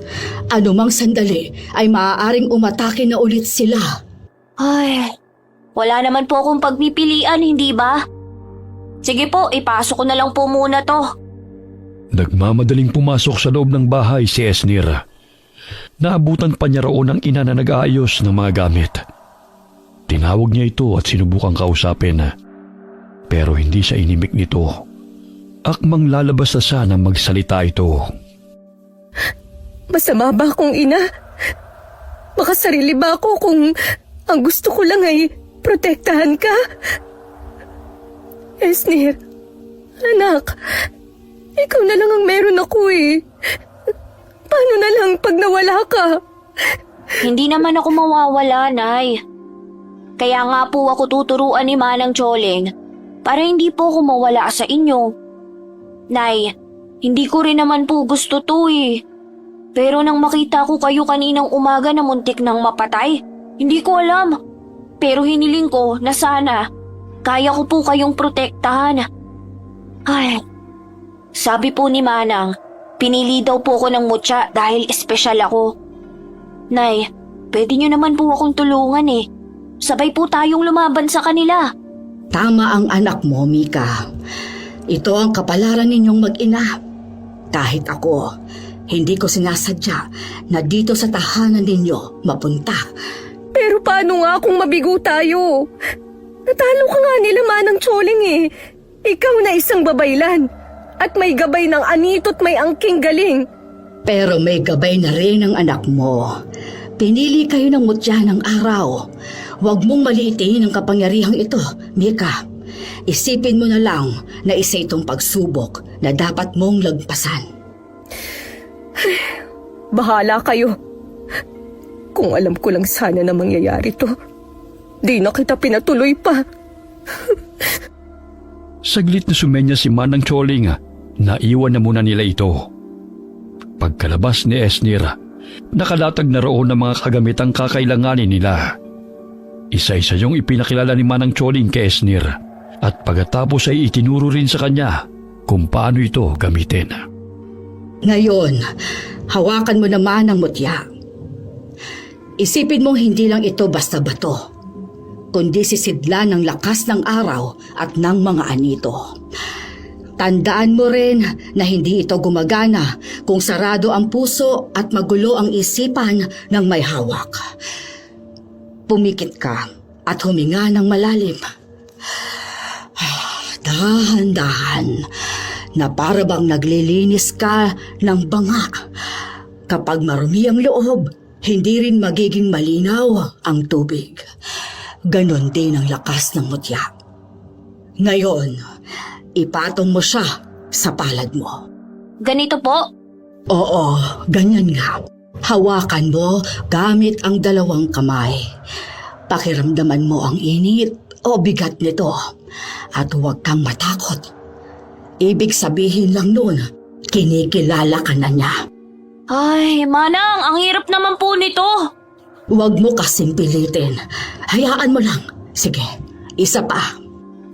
Anumang sandali ay maaaring umatake na ulit sila. Ay, wala naman po akong pagpipilian, hindi ba? Sige po, ipasok ko na lang po muna to. Nagmamadaling pumasok sa loob ng bahay si Esnir. Naabutan pa niya roon ang ina na nag-aayos ng mga gamit. Tinawag niya ito at sinubukang kausapin. Pero hindi siya inimik nito. Akmang lalabas na sana magsalita ito. Masama ba akong ina? Makasarili ba ako kung ang gusto ko lang ay protektahan ka? Esnir, anak, ikaw na lang ang meron ako eh. Paano na lang pag nawala ka? Hindi naman ako mawawala, Nay. Kaya nga po ako tuturuan ni Manang Choling para hindi po ako mawala sa inyo. Nay, hindi ko rin naman po gusto to eh. Pero nang makita ko kayo kaninang umaga na muntik nang mapatay, hindi ko alam. Pero hiniling ko na sana kaya ko po kayong protektahan. Ay, sabi po ni Manang, pinili daw po ako ng mutya dahil espesyal ako. Nay, pwede niyo naman po akong tulungan eh. Sabay po tayong lumaban sa kanila. Tama ang anak mo, Mika. Ito ang kapalaran ninyong mag-ina. Kahit ako, hindi ko sinasadya na dito sa tahanan ninyo mapunta. Pero paano nga kung mabigo tayo? Natalo ka nga nila Manang Choling eh. Ikaw na isang babaylan. At may gabay ng anito't may angking galing. Pero may gabay na rin ang anak mo. Pinili kayo ng mutya ng araw. Huwag mong maliitin ang kapangyarihang ito, Mika. Isipin mo na lang na isa itong pagsubok na dapat mong lagpasan. Bahala kayo. Kung alam ko lang sana na mangyayari to, di na kita pinatuloy pa. Saglit na sumenya si Manang Choling. Naiwan na muna nila ito. Pagkalabas ni Esnir, nakalatag na roon ng mga kagamitang kakailanganin nila. Isa-isa yung ipinakilala ni Manang Choling kay Esnir at pagkatapos ay itinuro rin sa kanya kung paano ito gamitin. Ngayon, hawakan mo naman ang mutya. Isipin mong hindi lang ito basta bato, kundi sisidla ng lakas ng araw at ng mga anito. Tandaan mo rin na hindi ito gumagana kung sarado ang puso at magulo ang isipan ng may hawak. Pumikit ka at huminga ng malalim. Dahan-dahan na para bang naglilinis ka ng banga. Kapag marumi ang loob, hindi rin magiging malinaw ang tubig. Ganon din ang lakas ng mutya. Ngayon, ipatong mo siya sa palad mo. Ganito po? Oo, ganyan nga. Hawakan mo gamit ang dalawang kamay. Pakiramdaman mo ang init o bigat nito at huwag kang matakot. Ibig sabihin lang nun, kinikilala ka na niya. Ay, Manang, ang hirap naman po nito. Huwag mo kasing pilitin. Hayaan mo lang. Sige, isa pa.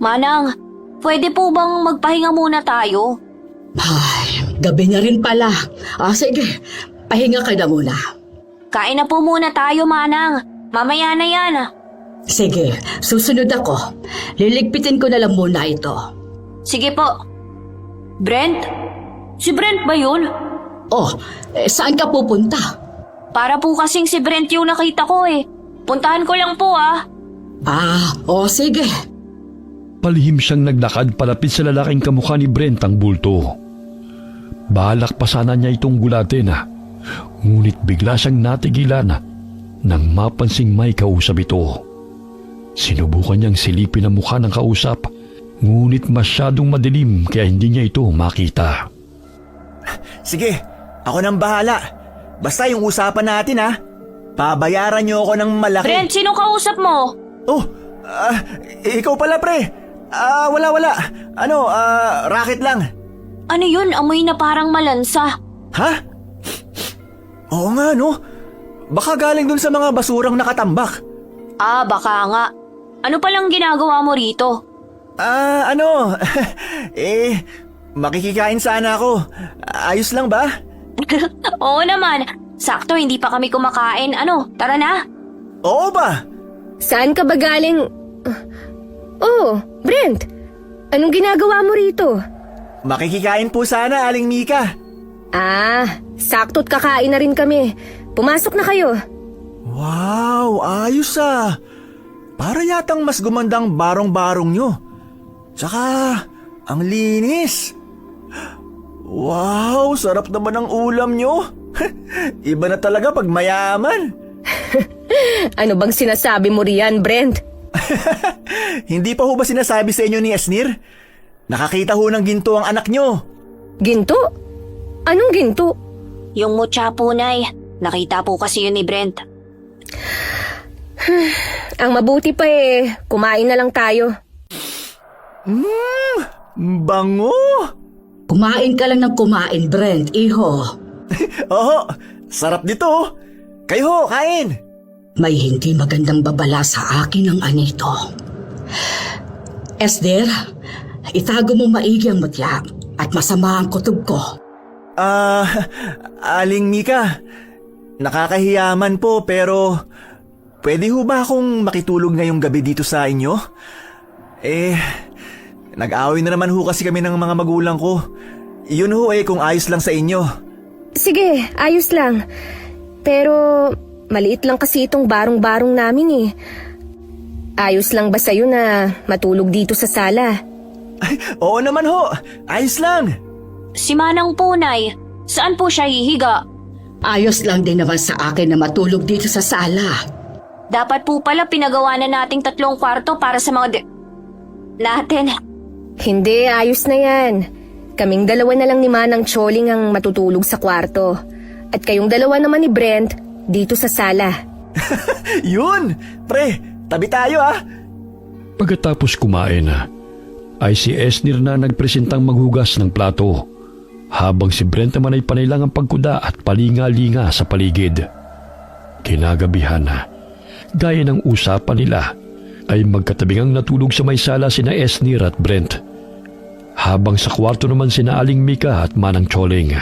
Manang, pwede po bang magpahinga muna tayo? Ay, gabi na rin pala. Sige, pahinga ka na muna. Kain na po muna tayo, Manang. Mamaya na yan. Sige, susunod ako. Liligpitin ko na lang muna ito. Sige po. Brent? Si Brent ba yun? Oh, saan ka pupunta? Para po kasing si Brent yung nakita ko eh. Puntahan ko lang po ah. Sige. Palihim siyang naglakad palapit sa lalaking kamukha ni Brent ang bulto. Balak pa sana niya itong gulatin ngunit bigla siyang natigilan nang mapansing may kausap ito. Sinubukan niyang silipin ang mukha ng kausap ngunit masyadong madilim kaya hindi niya ito makita. Sige, ako nang bahala. Basta yung usapan natin pabayaran niyo ako ng malaki. Brent, sino kausap mo? Oh, ikaw pala pre. Wala. Racket lang. Ano yun? Amoy na parang malansa. Ha? Oo nga no. Baka galing dun sa mga basurang nakatambak. Baka nga. Ano palang ginagawa mo rito? Makikikain sana ako. Ayos lang ba? Oo naman. Sakto, hindi pa kami kumakain. Tara na. Oo ba? Saan ka ba galing? Oh, Brent. Anong ginagawa mo rito? Makikikain po sana, Aling Mika. Sakto't kakain na rin kami. Pumasok na kayo. Wow, ayos Para yatang mas gumandang barong-barong nyo. Tsaka, ang linis. Wow, sarap naman ang ulam nyo. Iba na talaga pag mayaman. Ano bang sinasabi mo riyan, Brent? Hindi pa ho ba sinasabi sa inyo ni Esnir? Nakakita ho ng ginto ang anak nyo. Ginto? Anong ginto? Yung mutya po, Nay. Nakita po kasi yun ni Brent. Ang mabuti pa kumain na lang tayo. Bango! Kumain ka lang ng kumain, Brent, iho. Oo, sarap dito. Kayo ho, kain. May hindi magandang babala sa akin ang anito. Esther, itago mo maigi ang mutya at masama ang kutob ko. Aling Mika, nakakahiyaman po pero pwede ho ba akong makitulog ngayong gabi dito sa inyo? Nag-away na naman ho kasi kami ng mga magulang ko. Yun ho kung ayos lang sa inyo. Sige, ayos lang. Pero maliit lang kasi itong barong-barong namin Ayos lang ba sa'yo na matulog dito sa sala? Ay, oo naman ho, ayos lang. Si Manang po, Nay. Saan po siya hihiga? Ayos lang din naman sa akin na matulog dito sa sala. Dapat po pala pinagawa na nating 3 kwarto para sa mga natin. Hindi, ayos na yan. Kaming dalawa na lang ni Manang Choling ang matutulog sa kwarto. At kayong dalawa naman ni Brent dito sa sala. Yun, pre, tabi tayo Pagkatapos kumain ay si Esnir na nagpresentang maghugas ng plato, habang si Brent naman ay panay ang pagkuda at palinga-linga sa paligid. Kinagabihan gaya ng usapan nila, ay magkatabingang natulog sa may sala sina Esnir at Brent, habang sa kwarto naman sina Aling Mika at Manang Choling.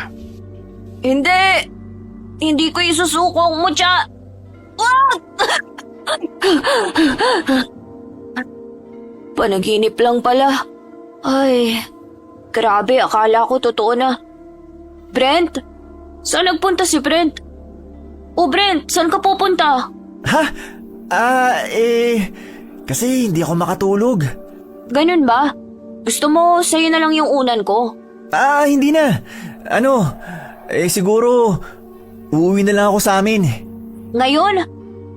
Hindi ko isusuko ang mutya. Panaginip lang pala. Ay, grabe, akala ko totoo na. Brent? Saan nagpunta si Brent? O Brent, saan ka pupunta? Ha? Kasi hindi ako makatulog. Ganun ba? Gusto mo sa'yo na lang yung unan ko? Hindi na. Siguro, uuwi na lang ako sa amin. Ngayon?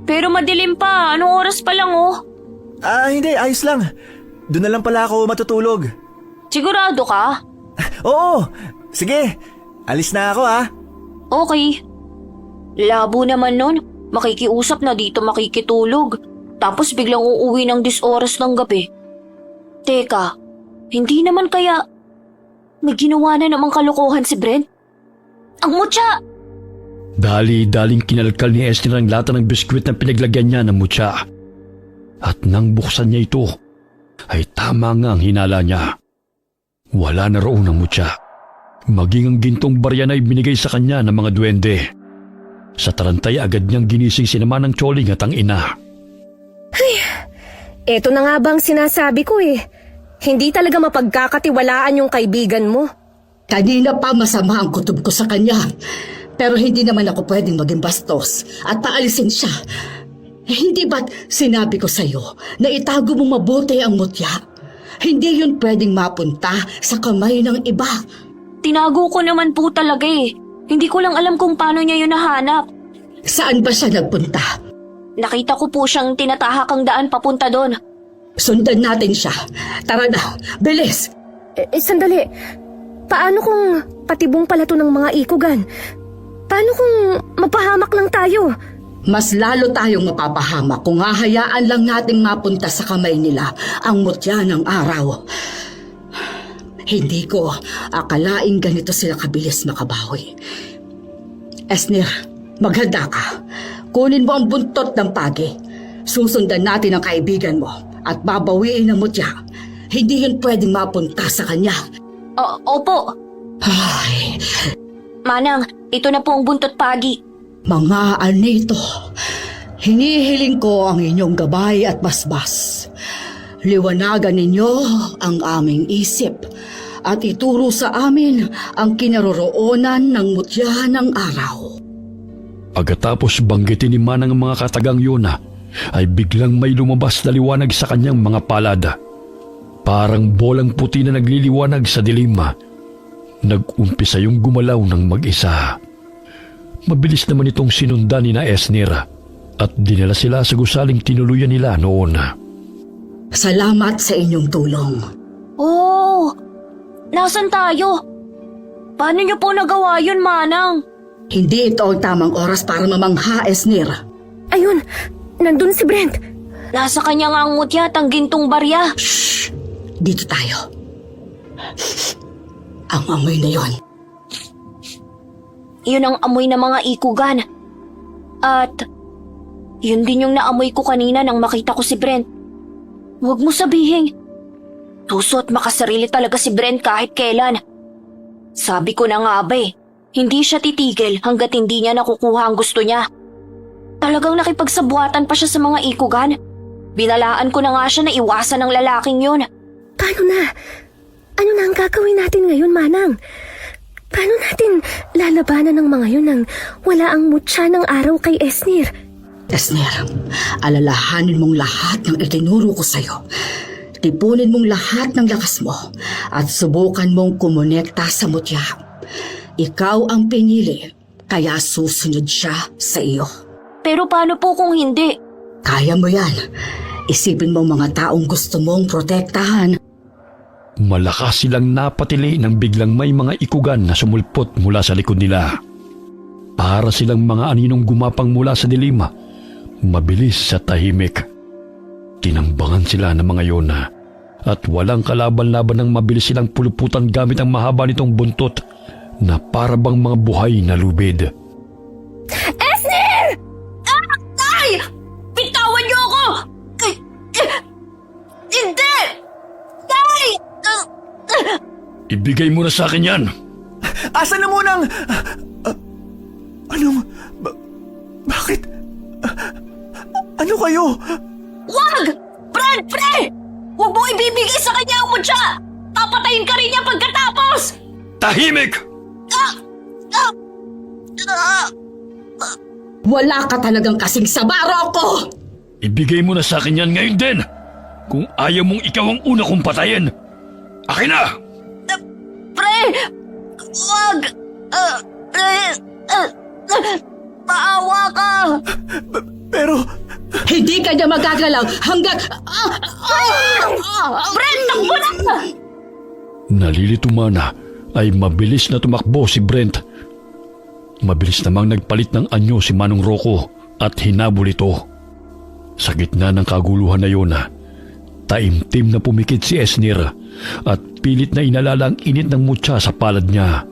Pero madilim pa, anong oras pa lang oh? Hindi, ayos lang. Doon na lang pala ako matutulog. Sigurado ka? Oo, sige. Alis na ako Okay. Labo naman nun, makikiusap na dito makikitulog. Tapos biglang uuwi ng 10 oras ng gabi. Teka, hindi naman kaya may ginawa na namang kalokohan si Brent? Ang mutya! Dali-daling kinalkal ni Esner ang lata ng biskwit na pinaglagyan niya ng mutya. At nang buksan niya ito, ay tama nga ang hinala niya. Wala na roon ang mutya. Maging ang gintong barya na ibinigay sa kanya ng mga duwende. Sa tarantay agad niyang ginising si naman ng Choling at ang ina. Eto na nga bang sinasabi ko eh. Hindi talaga mapagkakatiwalaan yung kaibigan mo. Kanina pa masama ang kutob ko sa kanya. Pero hindi naman ako pwedeng maging bastos at paalisin siya. Hindi ba't sinabi ko sa'yo na itago mo mabuti ang mutya? Hindi yun pwedeng mapunta sa kamay ng iba. Tinago ko naman po talaga eh. Hindi ko lang alam kung paano niya yun nahanap. Saan ba siya nagpunta? Nakita ko po siyang tinatahak ang daan papunta doon. Sundan natin siya. Tara na, bilis! Sandali. Paano kung patibong pala to ng mga ikugan? Paano kung mapahamak lang tayo? Mas lalo tayong mapapahamak kung hahayaan lang nating mapunta sa kamay nila ang mutya ng araw. Hindi ko akalaing ganito sila kabilis makabawi. Esner, maghanda ka. Kunin mo ang buntot ng pagi. Susundan natin ang kaibigan mo at babawiin ang mutya. Hindi yun pwedeng mapunta sa kanya. Opo. Ay, Manang, ito na po ang buntot pagi. mga anito, hinihiling ko ang inyong gabay at basbas. Liwanagan ninyo ang aming isip at ituro sa amin ang kinaroroonan ng mutya ng araw. Pagkatapos banggitin ni Manang ang mga katagang yun ay biglang may lumabas na liwanag sa kanyang mga palad. Parang bolang puti na nagliliwanag sa dilim. Nag-umpisa yung gumalaw ng mag-isa. Mabilis naman itong sinundan ni na Esner at dinala sila sa gusaling tinuluyan nila noon. Salamat sa inyong tulong. Oh, nasan tayo? Paano niyo po nagawa yun, Manang? Hindi ito ang tamang oras para mamangha, Esner. Ayun, nandun si Brent. Nasa kanya nga ang mutya at ang gintong barya. Shh! Dito tayo. Ang amoy na yon. Yun ang amoy ng mga ikugan. At yun din yung naamoy ko kanina nang makita ko si Brent. Huwag mo sabihin. Tuso at makasarili talaga si Brent kahit kailan. Sabi ko na nga ba hindi siya titigil hanggat hindi niya nakukuha ang gusto niya. Talagang nakipagsabuatan pa siya sa mga ikugan. Binalaan ko na nga siya na iwasan ng lalaking yun. Paano na? Ano na ang gagawin natin ngayon, Manang? Paano natin lalabanan ng mga yun nang wala ang mutya ng araw kay Esner? Esner, alalahanin mong lahat ng itinuro ko sa'yo. Tipunin mong lahat ng lakas mo at subukan mong kumonekta sa mutya. Ikaw ang pinili, kaya susunod siya sa iyo. Pero paano po kung hindi? Kaya mo yan. Isipin mo mga taong gusto mong protektahan. Malakas silang napatili nang biglang may mga ikugan na sumulpot mula sa likod nila. Para silang mga aninong gumapang mula sa dilim, mabilis sa tahimik. Tinambangan sila ng mga yun at walang kalaban-laban ng mabilis silang puluputan gamit ang mahaba nitong buntot na para bang mga buhay na lubid. Esner! Ay! Bitawan niyo ako! Hindi! Ay! Ibigay mo na sa akin yan! Asan na munang... Bakit? Ano kayo? Wag! Brent, pre! Huwag mo ibibigay sa kanya ang mutya! Papatayin ka rin niya pagkatapos! Tahimik! Wala ka talagang kasing saba, Rocco! Ibigay mo na sa akin yan ngayon din! Kung ayaw mong ikaw ang una kong patayin! Akin na! Pre! Wag! Maawa ka! Pero, Hindi ka na magagalaw hanggang... Brent, takbo na! Nalilito man ay mabilis na tumakbo si Brent. Mabilis namang nagpalit ng anyo si Manong Rocco at hinabol ito. Sa gitna ng kaguluhan na yun, taimtim na pumikit si Esnir at pilit na inalala ang init ng mutya sa palad niya.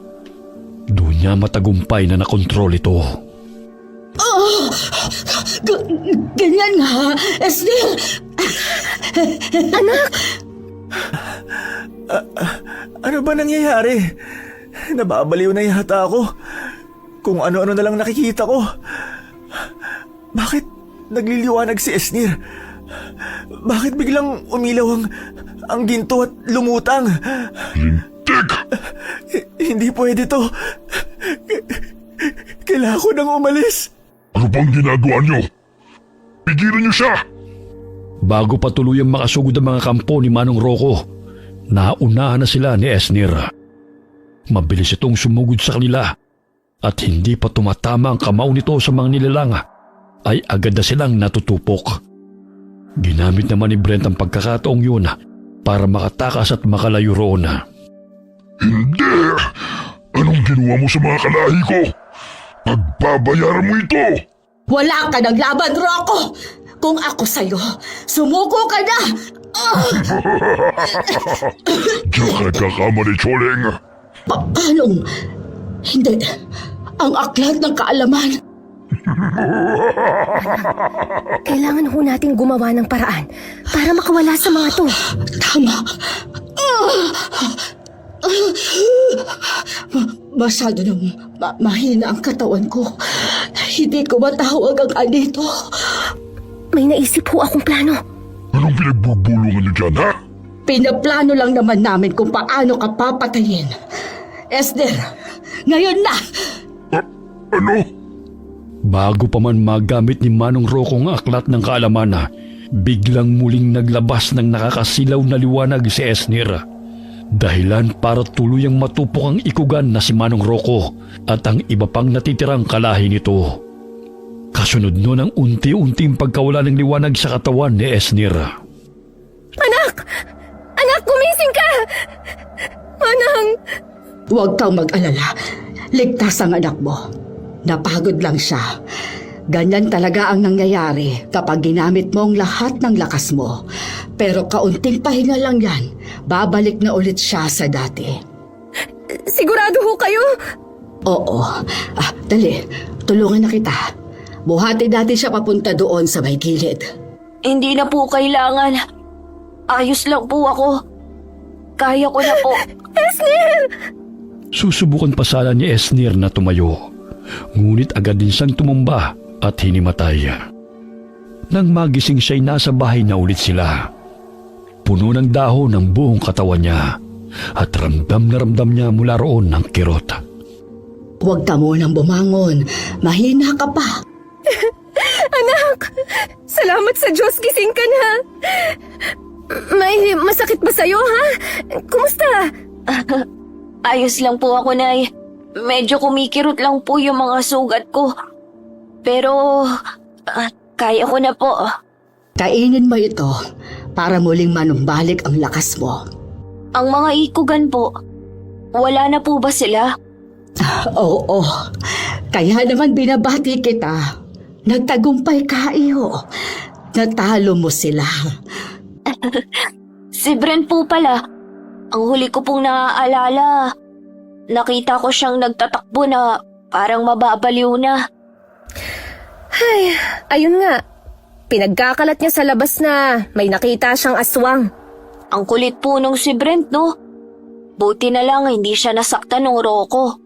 Doon niya matagumpay na nakontrol ito. Ganyan nga, Esnir! ano ba nangyayari? Nababaliw na yata ako. Kung ano-ano na lang nakikita ko. Bakit nagliliwanag si Esnir? Bakit biglang umilaw ang ginto at lumutang? Lintik! Hindi pwede to. Kailangan ko nang umalis. Ano bang ginagawa niyo? Pigilan niyo siya! Bago pa tuluyang makasugod ang mga kampo ni Manong Rocco, naunahan na sila ni Esnir. Mabilis itong sumugod sa kanila at hindi pa tumatama ang kamao nito sa mga nilalang ay agad na silang natutupok. Ginamit naman ni Brent ang pagkakataong yun para makatakas at makalayo roon. Hindi! Anong ginawa mo sa mga kalahi ko? Pagbabayaran mo ito! Wala ka ng laban, Rocco! Kung ako sa'yo, sumuko ka na! Diyan ka nagkakamali, Choleng! Paanong? Hindi. Ang aklat ng kaalaman. Kailangan ho nating gumawa ng paraan para makawala sa mga to. Tama. Masyado nang mahina ang katawan ko. Hindi ko matawag ang anito. May naisip ho akong plano. Anong pinagbubulungan niyo dyan, ha? Pinaplano lang naman namin kung paano ka papatayin. Esther, ngayon na! Ano? Bago pa man magamit ni Manong Rocco ang aklat ng kaalaman, biglang muling naglabas ng nakakasilaw na liwanag si Esnir. Dahilan para tuluyang matupok ang ikugan na si Manong Rocco at ang iba pang natitirang kalahi nito. Kasunod nun ang unti-unting pagkawala ng liwanag sa katawan ni Esnir. Anak! Anak, gumising ka! Manang! Huwag kang mag-alala. Ligtas ang anak mo. Napagod lang siya. Ganyan talaga ang nangyayari kapag ginamit mo ang lahat ng lakas mo. Pero kaunting pahinga lang yan. Babalik na ulit siya sa dati. Sigurado ho kayo? Oo. Dali. Tulungan na kita. Buhati natin siya papunta doon sa may gilid. Hindi na po kailangan. Ayos lang po ako. Kaya ko na po. Esnir! Susubukan pa sana ni Esnir na tumayo. Ngunit agad din siyang tumumba at hinimatay. Nang magising siya'y nasa bahay na ulit sila. Puno ng dahon ang buong katawan niya at ramdam na ramdam niya mula roon ng kirot. Huwag ka munang bumangon. Mahina ka pa. Anak! Salamat sa Diyos, gising ka na! May masakit ba sa'yo, ha? Kumusta? Ayos lang po ako, Nay. Medyo kumikirot lang po yung mga sugat ko. Pero, kaya ko na po. Kainin mo ito para muling manumbalik ang lakas mo. Ang mga ikugan po, wala na po ba sila? Oo. Kaya naman binabati kita. Nagtagumpay ka, iho. Natalo mo sila. Si Brent po pala. Ang huli ko pong naaalala, nakita ko siyang nagtatakbo na parang mababaliw na. Ay, ayun nga. Pinagkakalat niya sa labas na may nakita siyang aswang. Ang kulit po nung si Brent, no? Buti na lang hindi siya nasaktan ng Rocco.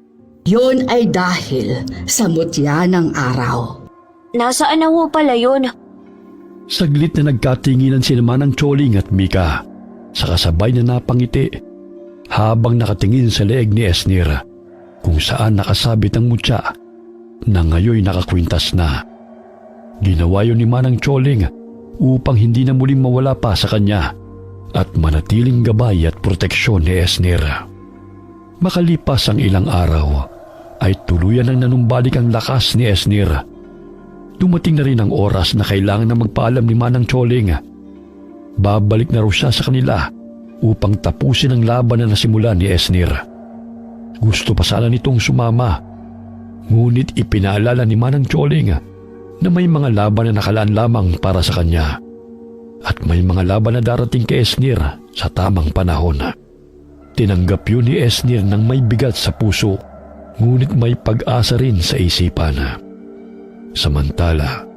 Yun ay dahil sa mutya ng araw. Nasaan na ho pala yun? Saglit na nagkatinginan si Manang Choling at Mika sa kasabay na napangiti habang nakatingin sa leeg ni Esnir kung saan nakasabit ang mutya na ngayoy nakakwintas na. Ginawa yun ni Manang Choling upang hindi na muling mawala pa sa kanya at manatiling gabay at proteksyon ni Esnir. Makalipas ang ilang araw ay tuluyan ang nanumbalik ang lakas ni Esnir. Dumating na rin ang oras na kailangan na magpaalam ni Manang Choling. Babalik na raw siya sa kanila upang tapusin ang laban na nasimulan ni Esnir. Gusto pa sana nitong sumama, ngunit ipinaalala ni Manang Choling na may mga laban na nakalaan lamang para sa kanya at may mga laban na darating kay Esnir sa tamang panahon. Tinanggap yun ni Esnir ng may bigat sa puso, ngunit may pag-asa rin sa isipan. Samantala,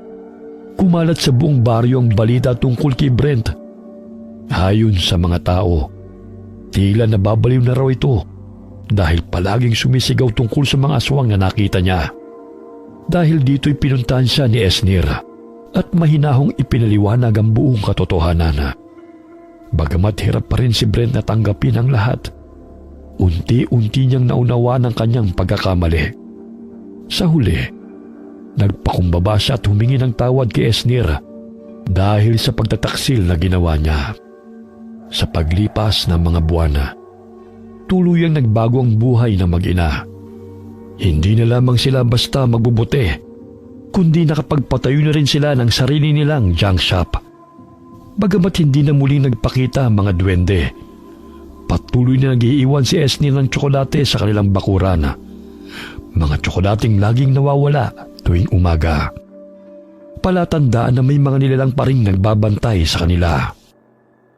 kumalat sa buong baryo ang balita tungkol kay Brent. Ayon sa mga tao, tila nababaliw na raw ito dahil palaging sumisigaw tungkol sa mga aswang na nakita niya. Dahil dito'y pinuntahan siya ni Esnir at mahinahong ipinaliwanag ang buong katotohanan. Bagamat hirap pa rin si Brent na tanggapin ang lahat, unti-unti niyang naunawaan ang kanyang pagkakamali. Sa huli, nagpakumbaba siya at humingi ng tawad kay Esnir dahil sa pagtataksil na ginawa niya. Sa paglipas ng mga buwan, tuluyang nagbago ang buhay ng mag-ina. Hindi na lamang sila basta magbubuti, kundi nakapagpatayo na rin sila ng sarili nilang junk shop. Bagamat hindi na muling nagpakita ang mga duwende, patuloy na nag-iiwan si Esnir ng tsokolate sa kanilang bakuran. Mga tsokolating laging nawawala tuwing umaga. Palatandaan na may mga nilalang pa rin nagbabantay sa kanila.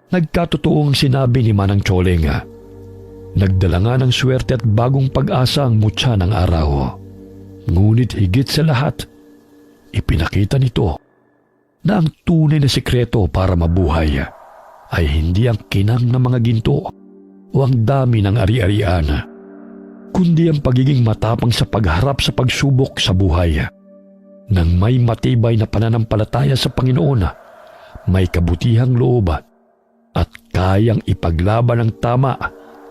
Nagkatotoo ang sinabi ni Manang Choling. Nagdala nga ng swerte at bagong pag-asa ang mutya ng araw. Ngunit higit sa lahat, ipinakita nito na ang tunay na sikreto para mabuhay ay hindi ang kinang ng mga ginto o ang dami ng ari-arian, kundi ang pagiging matapang sa pagharap sa pagsubok sa buhay. Nang may matibay na pananampalataya sa Panginoon, may kabutihang loob at kayang ipaglaban ang tama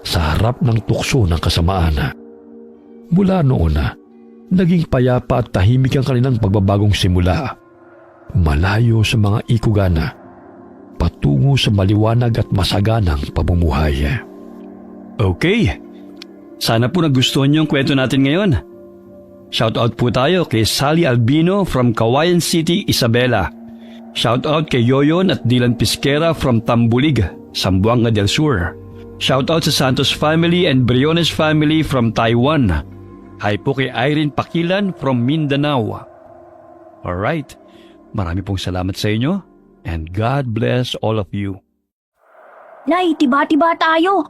sa harap ng tukso ng kasamaan. Mula noon, naging payapa at tahimik ang kanilang pagbabagong simula. Malayo sa mga ikugana, patungo sa maliwanag at masaganang pamumuhay. Okay, sana po nagustuhan niyo ang kwento natin ngayon. Shoutout po tayo kay Sally Albino from Kawayan City, Isabela. Shoutout kay Yoyon at Dylan Pisquera from Tambulig, Zamboanga del Sur. Shoutout sa Santos family and Briones family from Taiwan. Hi po kay Irene Pakilan from Mindanao. Alright, marami pong salamat sa inyo and God bless all of you. Nay, tiba-tiba tayo.